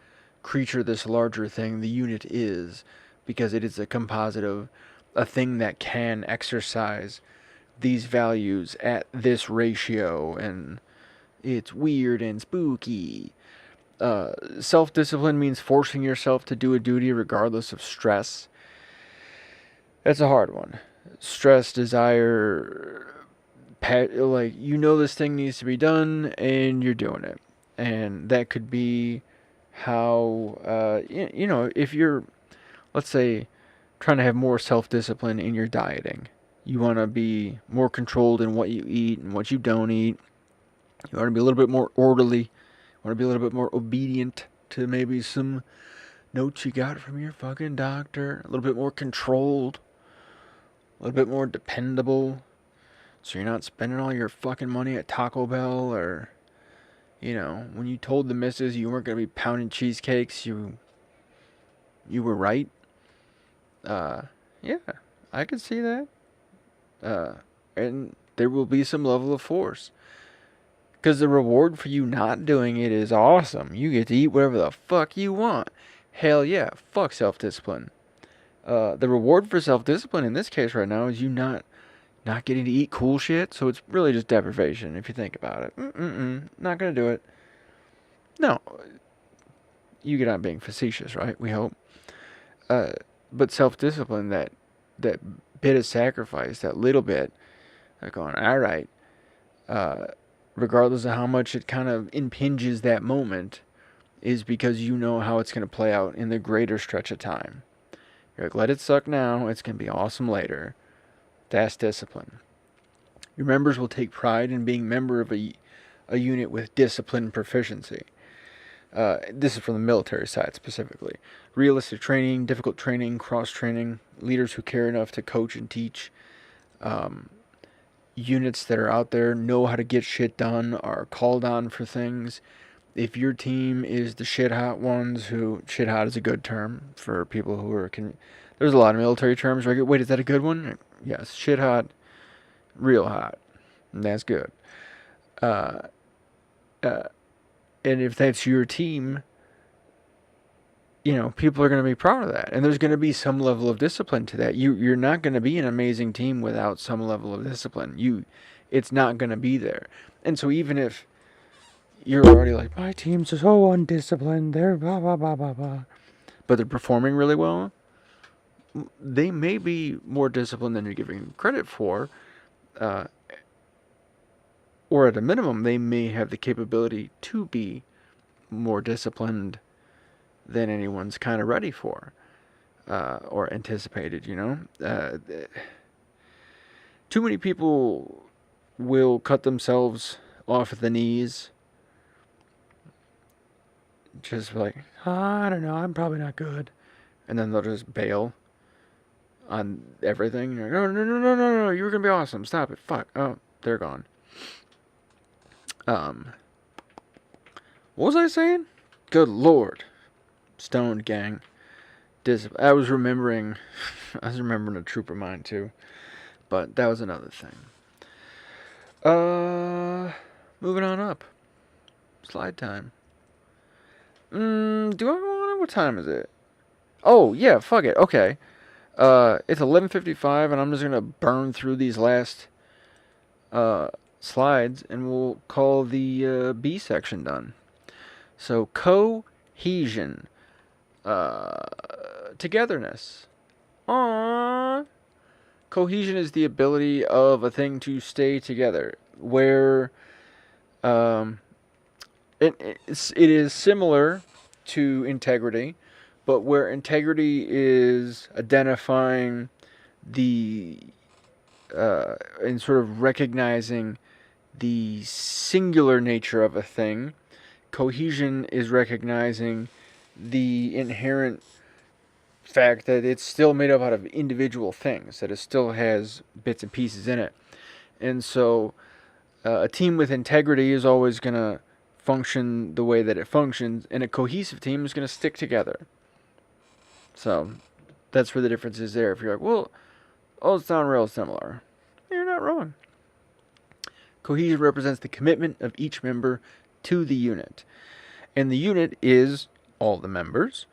creature, this larger thing, the unit is, because it is a composite of a thing that can exercise these values at this ratio, and it's weird and spooky. Self-discipline means forcing yourself to do a duty regardless of stress. That's a hard one. Stress, desire, like, you know this thing needs to be done, and you're doing it. And that could be how, if you're, let's say, trying to have more self-discipline in your dieting. You want to be more controlled in what you eat and what you don't eat. You want to be a little bit more orderly. You want to be a little bit more obedient to maybe some notes you got from your fucking doctor. A little bit more controlled. A little bit more dependable. So you're not spending all your fucking money at Taco Bell, or, when you told the missus you weren't going to be pounding cheesecakes, you were right. Yeah, I could see that. And there will be some level of force. Because the reward for you not doing it is awesome. You get to eat whatever the fuck you want. Hell yeah, fuck self-discipline. The reward for self-discipline in this case right now is you not getting to eat cool shit, so it's really just deprivation if you think about it. Not gonna do it. No, you get on being facetious, right? We hope. But self-discipline, that bit of sacrifice, that little bit, like going, all right, regardless of how much it kind of impinges that moment, is because you know how it's going to play out in the greater stretch of time. You're like, let it suck now, it's going to be awesome later. That's discipline. Your members will take pride in being member of a unit with discipline proficiency. This is from the military side specifically. Realistic training, difficult training, cross-training, leaders who care enough to coach and teach. Units that are out there know how to get shit done, are called on for things. If your team is the shit hot ones who... Shit hot is a good term for people who are... There's a lot of military terms. Wait, is that a good one? Yes, shit hot, real hot. And that's good. And if that's your team, people are going to be proud of that. And there's going to be some level of discipline to that. You're not going to be an amazing team without some level of discipline. It's not going to be there. And so even if you're already like, my team's so undisciplined, they're blah, blah, blah, blah, blah, but they're performing really well, they may be more disciplined than you're giving them credit for. Or at a minimum, they may have the capability to be more disciplined than anyone's kind of ready for, or anticipated, Too many people will cut themselves off at the knees. Just like, I don't know, I'm probably not good. and then they'll just bail on everything. You're like, oh, no, you were gonna be awesome. Stop it. Fuck. Oh, they're gone. What was I saying? Good lord. Stoned gang. I was remembering a troop of mine too. But that was another thing. Moving on up. Slide time. Do I want to? What time is it? Oh, yeah, fuck it. Okay. It's 11:55, and I'm just gonna burn through these last slides, and we'll call the B section done. So, cohesion, togetherness. Aww. Cohesion is the ability of a thing to stay together, where it is similar to integrity, but where integrity is identifying the and sort of recognizing the singular nature of a thing, cohesion is recognizing the inherent fact that it's still made up out of individual things, that it still has bits and pieces in it. And so a team with integrity is always going to function the way that it functions, and a cohesive team is going to stick together. So that's where the difference is there. If you're like, well, all sound real similar, you're not wrong. Cohesion represents the commitment of each member to the unit. And the unit is all the members.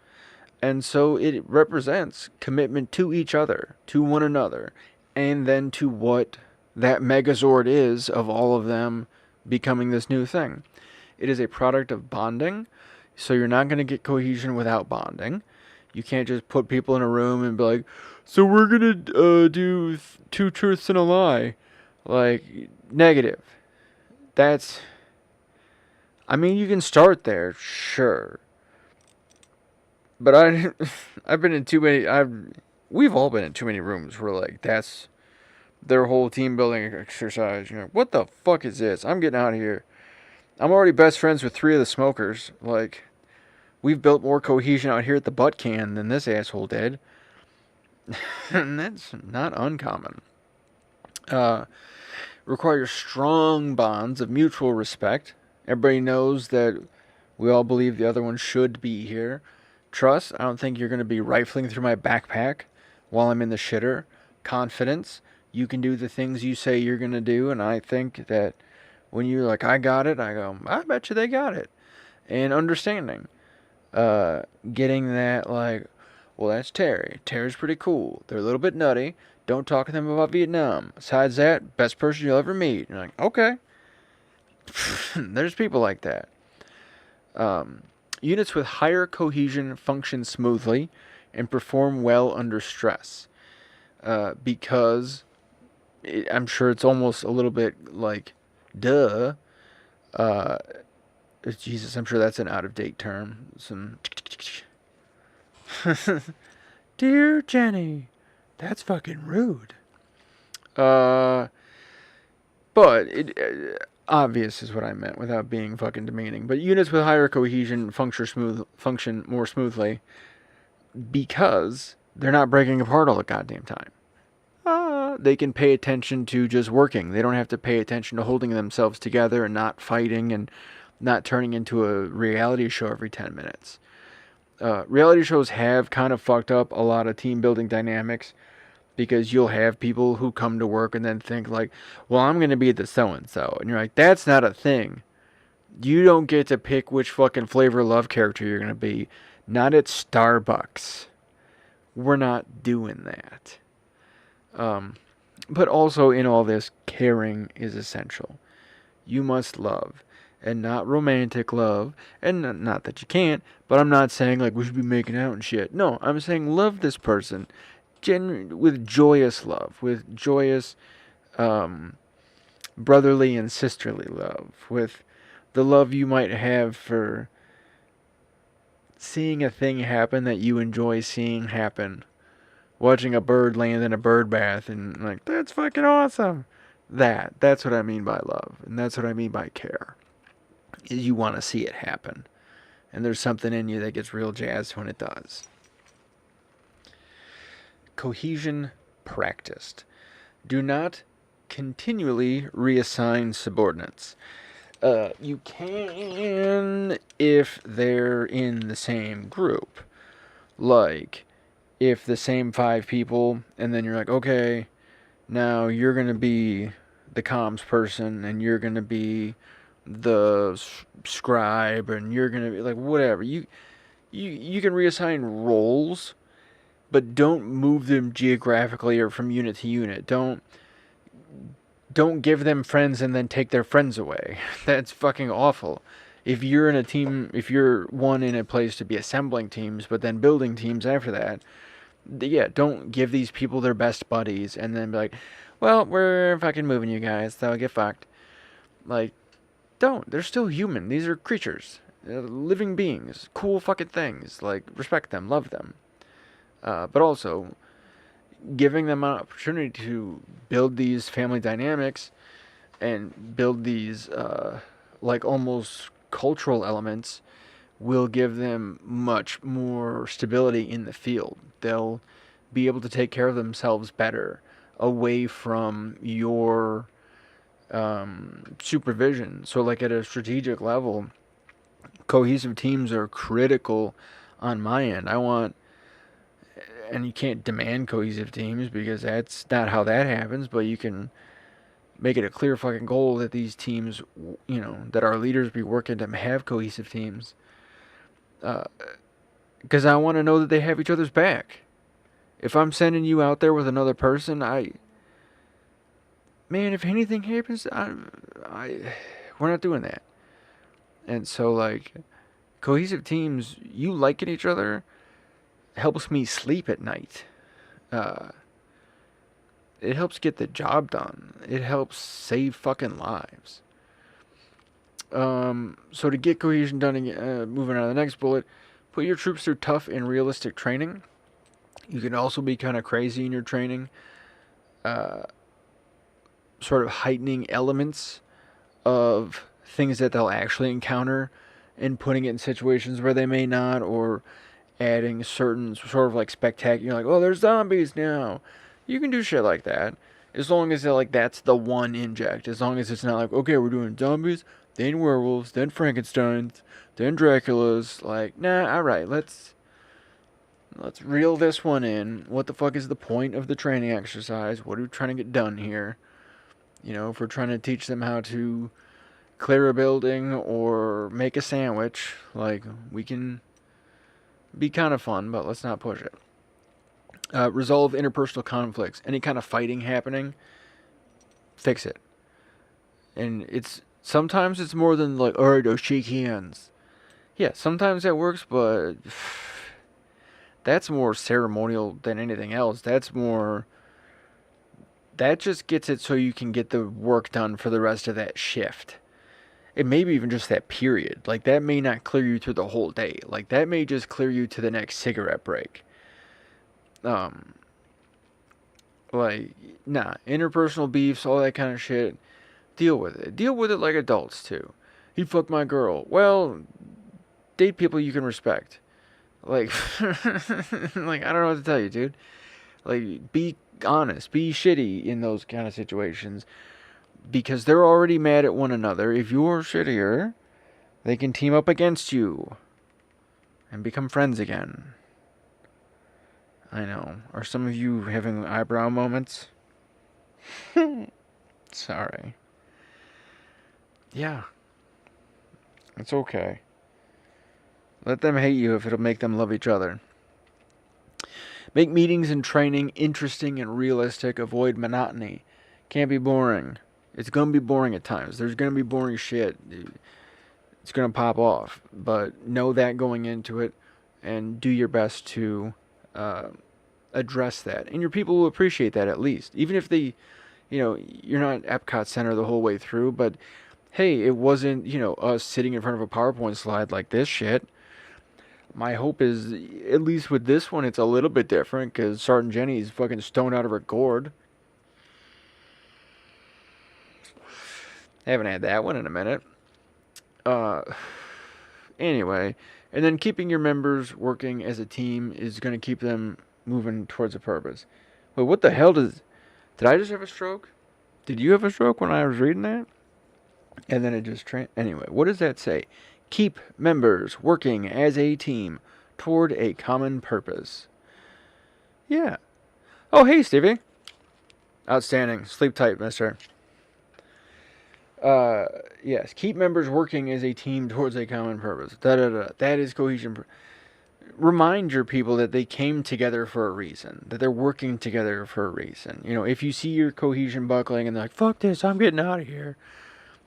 And so it represents commitment to each other, to one another, and then to what that megazord is of all of them becoming this new thing. It is a product of bonding, so you're not going to get cohesion without bonding. You can't just put people in a room and be like, so we're going to do 2 truths and a lie. Like, negative. That's... I mean, you can start there, sure. But I've been in too many... We've all been in too many rooms where, like, that's their whole team building exercise. You're like, what the fuck is this? I'm getting out of here. I'm already best friends with 3 of the smokers. Like, we've built more cohesion out here at the butt can than this asshole did. And that's not uncommon. Requires strong bonds of mutual respect. Everybody knows that we all believe the other one should be here. Trust, I don't think you're going to be rifling through my backpack while I'm in the shitter. Confidence, you can do the things you say you're going to do, and I think that when you're like, I got it, I go, I bet you they got it. And understanding. Getting that, like, well, that's Terry. Terry's pretty cool. They're a little bit nutty. Don't talk to them about Vietnam. Besides that, best person you'll ever meet. You're like, okay. There's people like that. Units with higher cohesion function smoothly and perform well under stress. Because I'm sure it's almost a little bit like, duh. Jesus, I'm sure that's an out-of-date term. Some... Dear Jenny, that's fucking rude. But obvious is what I meant without being fucking demeaning. But units with higher cohesion function more smoothly because they're not breaking apart all the goddamn time. They can pay attention to just working. They don't have to pay attention to holding themselves together and not fighting and not turning into a reality show every 10 minutes. Reality shows have kind of fucked up a lot of team building dynamics because you'll have people who come to work and then think like, well, I'm going to be the so-and-so. And you're like, that's not a thing. You don't get to pick which fucking Flavor of Love character you're going to be. Not at Starbucks. We're not doing that. But also in all this, caring is essential. You must love. And not romantic love. And not that you can't. But I'm not saying like we should be making out and shit. No, I'm saying love this person. With joyous love. With joyous brotherly and sisterly love. With the love you might have for seeing a thing happen that you enjoy seeing happen. Watching a bird land in a bird bath and like, that's fucking awesome. That's what I mean by love. And that's what I mean by care. Is you want to see it happen. And there's something in you that gets real jazzed when it does. Cohesion practiced. Do not continually reassign subordinates. You can if they're in the same group. Like, if the same 5 people, and then you're like, okay, now you're going to be the comms person, and you're going to be the scribe, and you're going to be, like, whatever. You can reassign roles, but don't move them geographically or from unit to unit. Don't give them friends and then take their friends away. That's fucking awful. If you're in a team, if you're one in a place to be assembling teams, but then building teams after that, yeah, don't give these people their best buddies and then be like, well, we're fucking moving you guys, so get fucked. Like, don't. They're still human. These are creatures. Living beings. Cool fucking things. Like, respect them, love them. But also, giving them an opportunity to build these family dynamics and build these like almost cultural elements will give them much more stability in the field. They'll be able to take care of themselves better away from your supervision. So like at a strategic level, cohesive teams are critical on my end. I want, and you can't demand cohesive teams because that's not how that happens, but you can make it a clear fucking goal that these teams, you know, that our leaders be working to have cohesive teams. Because I want to know that they have each other's back. If I'm sending you out there with another person, man, if anything happens, we're not doing that. And so, like, cohesive teams, you liking each other helps me sleep at night. It helps get the job done. It helps save fucking lives. So to get cohesion done, moving on to the next bullet, put your troops through tough and realistic training. You can also be kind of crazy in your training. Sort of heightening elements of things that they'll actually encounter and putting it in situations where they may not, or adding certain sort of like spectacular, like, oh, there's zombies now. You can do shit like that. As long as like that's the one inject. As long as it's not like, okay, we're doing zombies, then werewolves, then Frankensteins, then Draculas. Like, nah, alright, let's reel this one in. What the fuck is the point of the training exercise? What are we trying to get done here? You know, if we're trying to teach them how to clear a building or make a sandwich, like, we can be kind of fun, but let's not push it. Resolve interpersonal conflicts. Any kind of fighting happening, fix it. And sometimes it's more than like, alright, I'll shake hands. Yeah, sometimes that works, but that's more ceremonial than anything else. That just gets it so you can get the work done for the rest of that shift. It may be even just that period. Like, that may not clear you through the whole day. Like, that may just clear you to the next cigarette break. Like, nah, interpersonal beefs, all that kind of shit, deal with it. Deal with it like adults, too. He fucked my girl. Well, date people you can respect. Like, like, I don't know what to tell you, dude. Like, be honest, be shitty in those kind of situations, because they're already mad at one another. If you're shittier, they can team up against you and become friends again. I know. Are some of you having eyebrow moments? Sorry. Yeah. It's okay. Let them hate you if it'll make them love each other. Make meetings and training interesting and realistic. Avoid monotony. Can't be boring. It's going to be boring at times. There's going to be boring shit. It's going to pop off. But know that going into it and do your best to address that. And your people will appreciate that at least. Even if they, you're not Epcot Center the whole way through, but hey, it wasn't, us sitting in front of a PowerPoint slide like this shit. My hope is, at least with this one, it's a little bit different because Sergeant Jenny's fucking stoned out of her gourd. Haven't had that one in a minute. Anyway, and then keeping your members working as a team is going to keep them moving towards a purpose. Wait, what the hell did I just have a stroke? Did you have a stroke when I was reading that? And then it just anyway, what does that say? Keep members working as a team toward a common purpose. Yeah. Oh, hey, Stevie. Outstanding. Sleep tight, mister. Yes. Keep members working as a team towards a common purpose. That is cohesion. Remind your people that they came together for a reason. That they're working together for a reason. You know, if you see your cohesion buckling and they're like, fuck this, I'm getting out of here.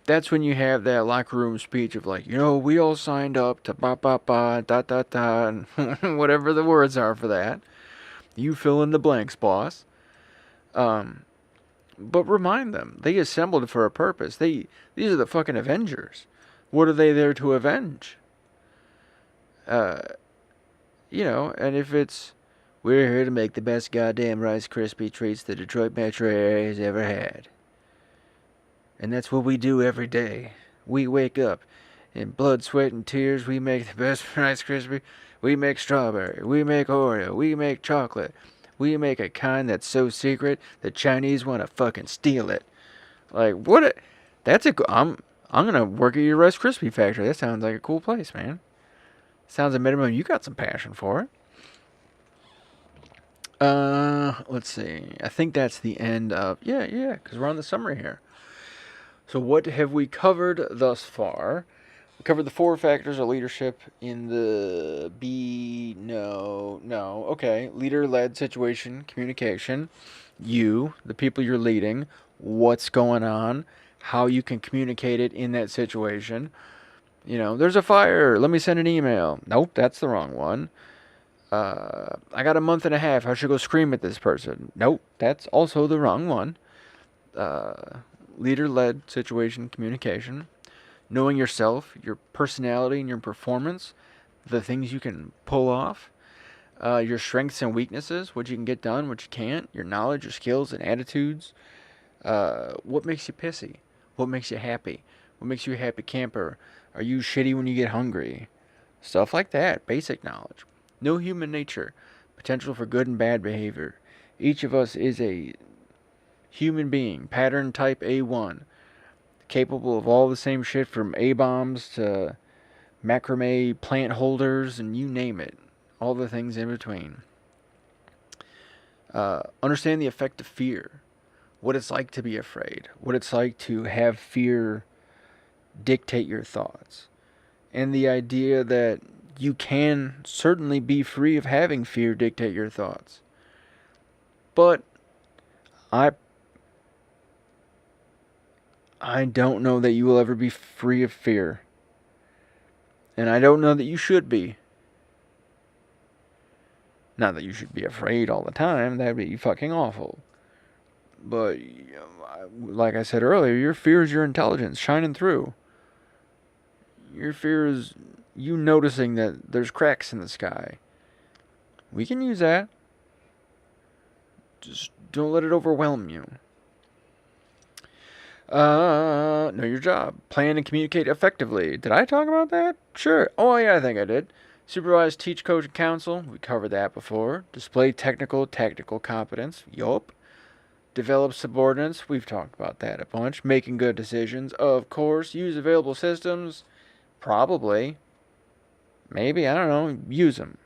That's when you have that locker room speech of like, you know, we all signed up to ba-ba-ba, da-da-da, and whatever the words are for that. You fill in the blanks, boss. But remind them, they assembled for a purpose. These are the fucking Avengers. What are they there to avenge? You know, and if it's, we're here to make the best goddamn Rice Krispie treats the Detroit metro area has ever had. And that's what we do every day. We wake up in blood, sweat, and tears. We make the best Rice Krispie. We make strawberry. We make Oreo. We make chocolate. We make a kind that's so secret the Chinese want to fucking steal it. Like, what? That's a. I'm gonna work at your Rice Krispie factory. That sounds like a cool place, man. Sounds a minimum you got some passion for it. Let's see. I think that's the end of because we're on the summary here. So what have we covered thus far? We covered the 4 factors of leadership in the leader-led situation, communication, you, the people you're leading, what's going on, how you can communicate it in that situation. You know, there's a fire, let me send an email. Nope, that's the wrong one. I got a month and a half, I should go scream at this person. Nope, that's also the wrong one. Leader-led situation, communication. Knowing yourself, your personality and your performance, the things you can pull off, your strengths and weaknesses, what you can get done, what you can't, your knowledge, your skills and attitudes, what makes you pissy, what makes you happy, what makes you a happy camper, are you shitty when you get hungry, stuff like that, basic knowledge. Know human nature, potential for good and bad behavior. Each of us is a human being, pattern type A1, capable of all the same shit from A-bombs to macrame plant holders and you name it. All the things in between. Understand the effect of fear. What it's like to be afraid. What it's like to have fear dictate your thoughts. And the idea that you can certainly be free of having fear dictate your thoughts. But I don't know that you will ever be free of fear. And I don't know that you should be. Not that you should be afraid all the time. That would be fucking awful. But, like I said earlier, your fear is your intelligence shining through. Your fear is you noticing that there's cracks in the sky. We can use that. Just don't let it overwhelm you. Know your job. Plan and communicate effectively. Did I talk about that? Sure. Oh, yeah, I think I did. Supervise, teach, coach, and counsel. We covered that before. Display tactical competence. Yup. Develop subordinates. We've talked about that a bunch. Making good decisions. Of course. Use available systems. Probably. Maybe. I don't know. Use them.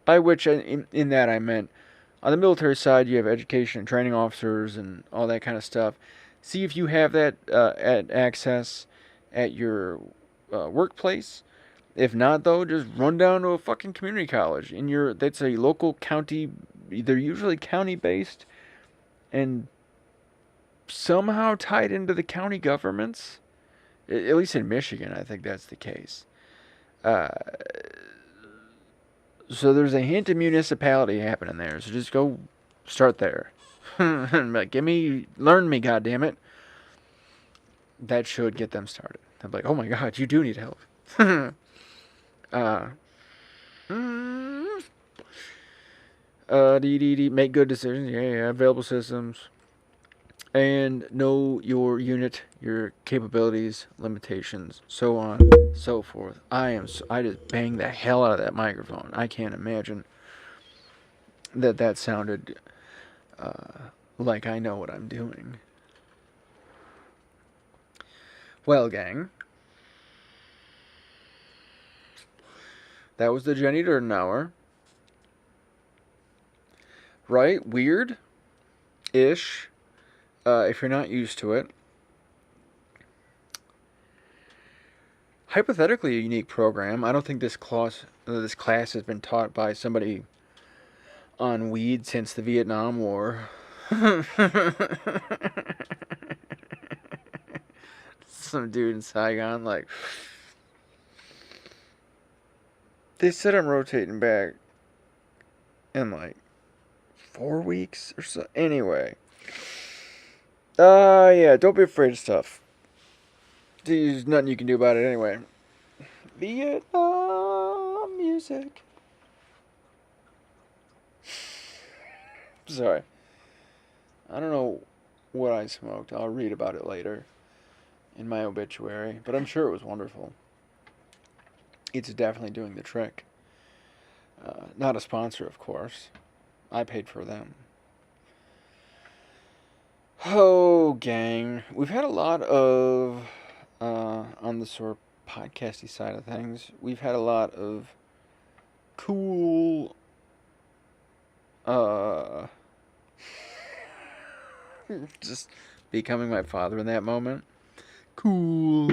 By which, in that I meant, on the military side, you have education and training officers and all that kind of stuff. See if you have that at access at your workplace. If not, though, just run down to a fucking community college. That's a local county. They're usually county-based and somehow tied into the county governments. At least in Michigan, I think that's the case. So there's a hint of municipality happening there. So just go start there. Like, learn me, goddammit. That should get them started. I'm like, oh my god, you do need help. Make good decisions. Yeah, available systems. And know your unit, your capabilities, limitations, so on, so forth. I just banged the hell out of that microphone. I can't imagine that sounded like I know what I'm doing. Well, gang, that was the Jenny Durden hour. Right? Weird-ish, if you're not used to it. Hypothetically a unique program. I don't think this class has been taught by somebody on weed since the Vietnam War. Some dude in Saigon, like, they said I'm rotating back in like 4 weeks or so. Anyway, yeah, don't be afraid of stuff. There's nothing you can do about it anyway. Vietnam music. Sorry. I don't know what I smoked. I'll read about it later in my obituary, but I'm sure it was wonderful. It's definitely doing the trick. Not a sponsor, of course. I paid for them. Oh, gang. We've had a lot of, on the sort of podcasty side of things, we've had a lot of cool, just becoming my father in that moment. Cool.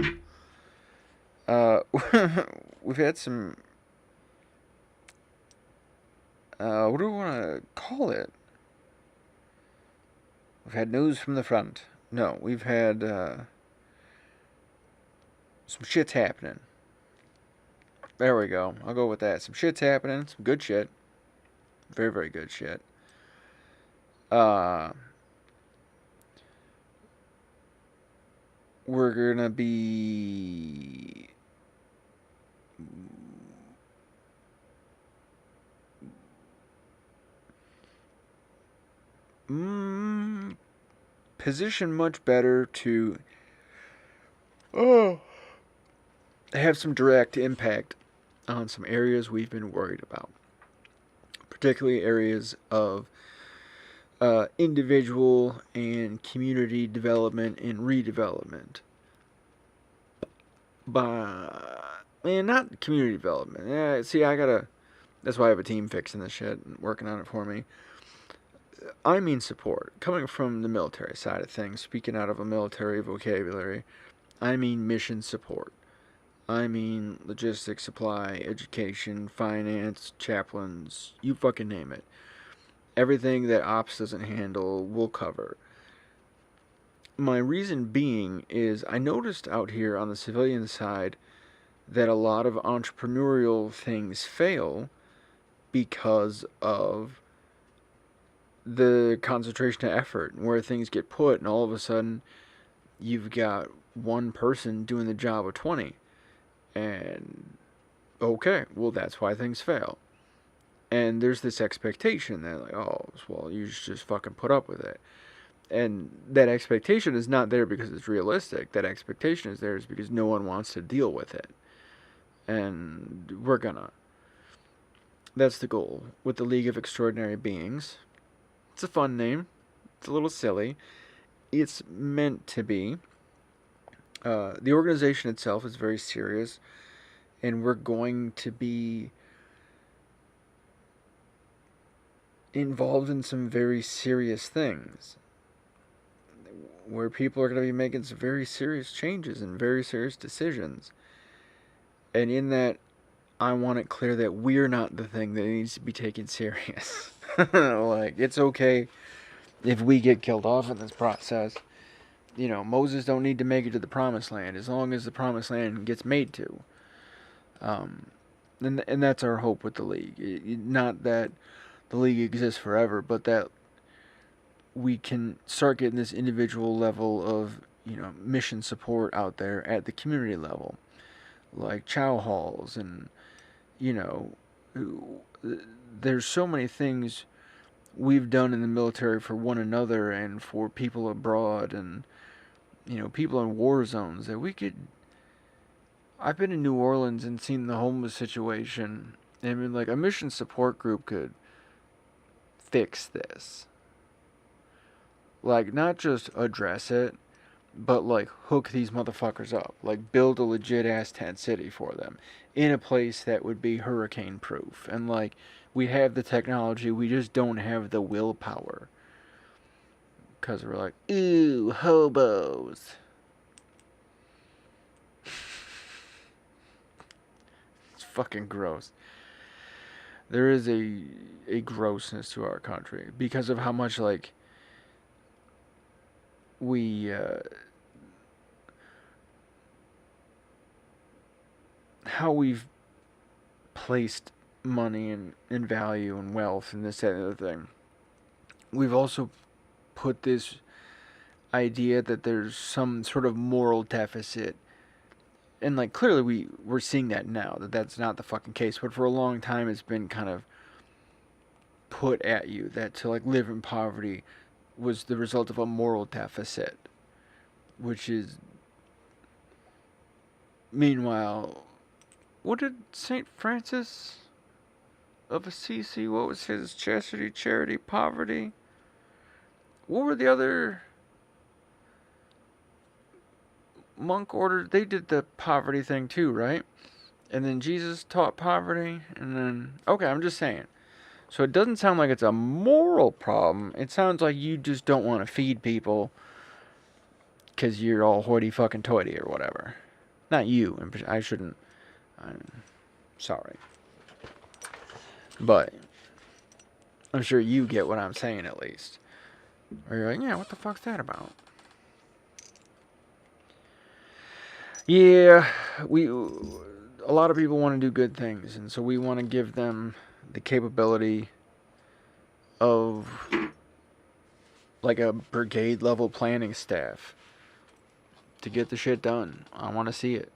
We've had some, what do we want to call it? We've had news from the front. No, we've had, some shit's happening. There we go. I'll go with that. Some shit's happening. Some good shit. Very, very good shit. We're gonna be positioned much better to have some direct impact on some areas we've been worried about, particularly areas of individual and community development and redevelopment. Not community development. Yeah, see, that's why I have a team fixing this shit and working on it for me. I mean support. Coming from the military side of things, speaking out of a military vocabulary, I mean mission support. I mean logistics, supply, education, finance, chaplains, you fucking name it. Everything that ops doesn't handle, we'll cover. My reason being is I noticed out here on the civilian side that a lot of entrepreneurial things fail because of the concentration of effort and where things get put, and all of a sudden you've got one person doing the job of 20. And okay, well, that's why things fail. And there's this expectation that, like, oh, well, you just fucking put up with it. And that expectation is not there because it's realistic. That expectation is there because no one wants to deal with it. And we're gonna. That's the goal with the League of Extraordinary Beings. It's a fun name. It's a little silly. It's meant to be. The organization itself is very serious. And we're going to be involved in some very serious things, where people are going to be making some very serious changes and very serious decisions. And in that, I want it clear that we're not the thing that needs to be taken serious. Like, it's okay if we get killed off in this process. You know, Moses don't need to make it to the promised land as long as the promised land gets made to. And that's our hope with the League. Not that the League exists forever, but that we can start getting this individual level of, you know, mission support out there at the community level. Like chow halls and, you know, there's so many things we've done in the military for one another and for people abroad and, you know, people in war zones that we could. I've been in New Orleans and seen the homeless situation. I mean, like, a mission support group could fix this. Like, not just address it, but, like, hook these motherfuckers up. Like, build a legit-ass tent city for them in a place that would be hurricane-proof. And, like, we have the technology, we just don't have the willpower. Because we're like, ooh, hobos. It's fucking gross. There is a grossness to our country because of how much, like, we, how we've placed money and value and wealth and this, that, and the other thing. We've also put this idea that there's some sort of moral deficit. And, like, clearly we're seeing that now, that that's not the fucking case. But for a long time, it's been kind of put at you that to, like, live in poverty was the result of a moral deficit. Which is... Meanwhile, what did St. Francis of Assisi, what was his? Chastity, charity, poverty? What were the other monk orders? They did the poverty thing too, right? And then Jesus taught poverty, and then... Okay, I'm just saying. So it doesn't sound like it's a moral problem. It sounds like you just don't want to feed people because you're all hoity-fucking-toity or whatever. Not you. I shouldn't... I'm sorry. But I'm sure you get what I'm saying at least. Or you're like, yeah, what the fuck's that about? Yeah, a lot of people want to do good things, and so we want to give them the capability of, like, a brigade level planning staff to get the shit done. I want to see it.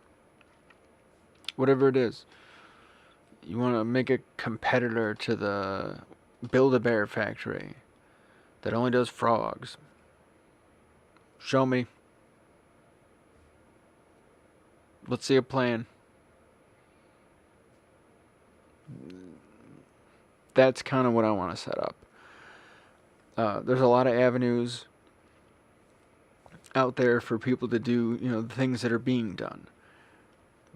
Whatever it is. You want to make a competitor to the Build-A-Bear factory that only does frogs. Show me. Let's see a plan. That's kind of what I want to set up. There's a lot of avenues out there for people to do, the things that are being done.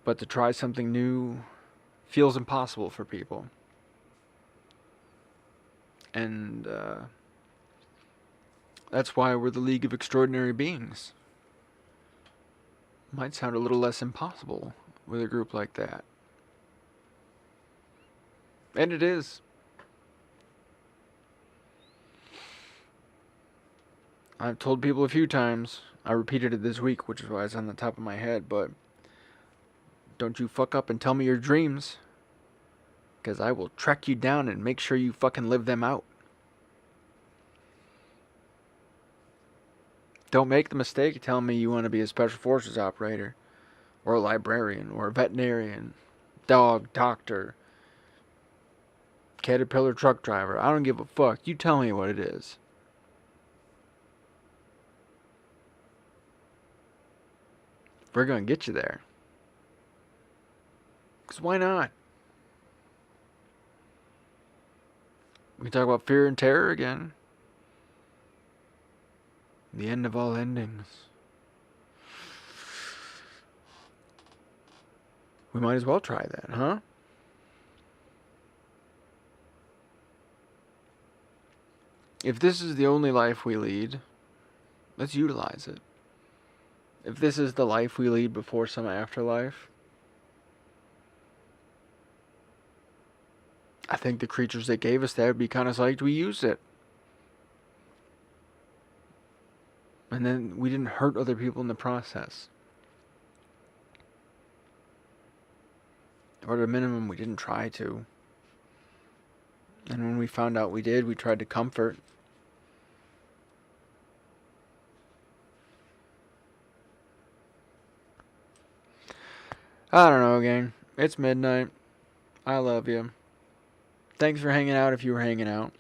But to try something new feels impossible for people. And that's why we're the League of Extraordinary Beings. Might sound a little less impossible with a group like that. And it is. I've told people a few times, I repeated it this week, which is why it's on the top of my head, but don't you fuck up and tell me your dreams, because I will track you down and make sure you fucking live them out. Don't make the mistake of telling me you want to be a special forces operator, or a librarian, or a veterinarian, dog, doctor, Caterpillar truck driver. I don't give a fuck. You tell me what it is. We're going to get you there. Because why not? We can talk about fear and terror again. The end of all endings. We might as well try that, huh? If this is the only life we lead, let's utilize it. If this is the life we lead before some afterlife, I think the creatures that gave us that would be kind of psyched we used it. And then we didn't hurt other people in the process. Or at a minimum, we didn't try to. And when we found out we did, we tried to comfort. I don't know, gang. It's midnight. I love you. Thanks for hanging out if you were hanging out.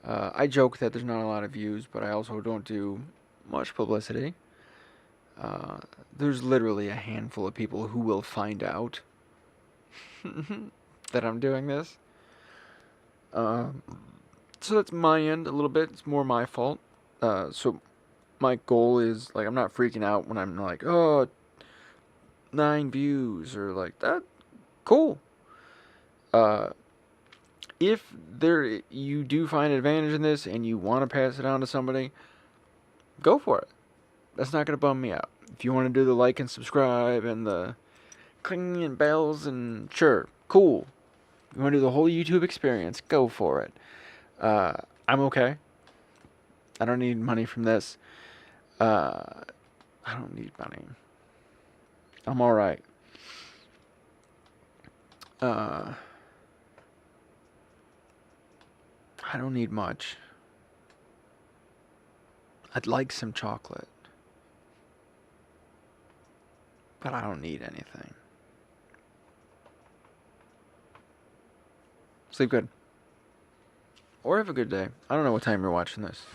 I joke that there's not a lot of views, but I also don't do much publicity. There's literally a handful of people who will find out that I'm doing this. So that's my end a little bit. It's more my fault. So my goal is, like, I'm not freaking out when I'm like, oh, 9 views or like that. Cool. If you do find advantage in this and you want to pass it on to somebody, go for it. That's not going to bum me out. If you want to do the like and subscribe and the clinging and bells, and sure, cool. You want to do the whole YouTube experience, go for it. I'm okay. I don't need money from this. I don't need money. I'm alright. I don't need much. I'd like some chocolate, but I don't need anything. Sleep good. Or have a good day. I don't know what time you're watching this.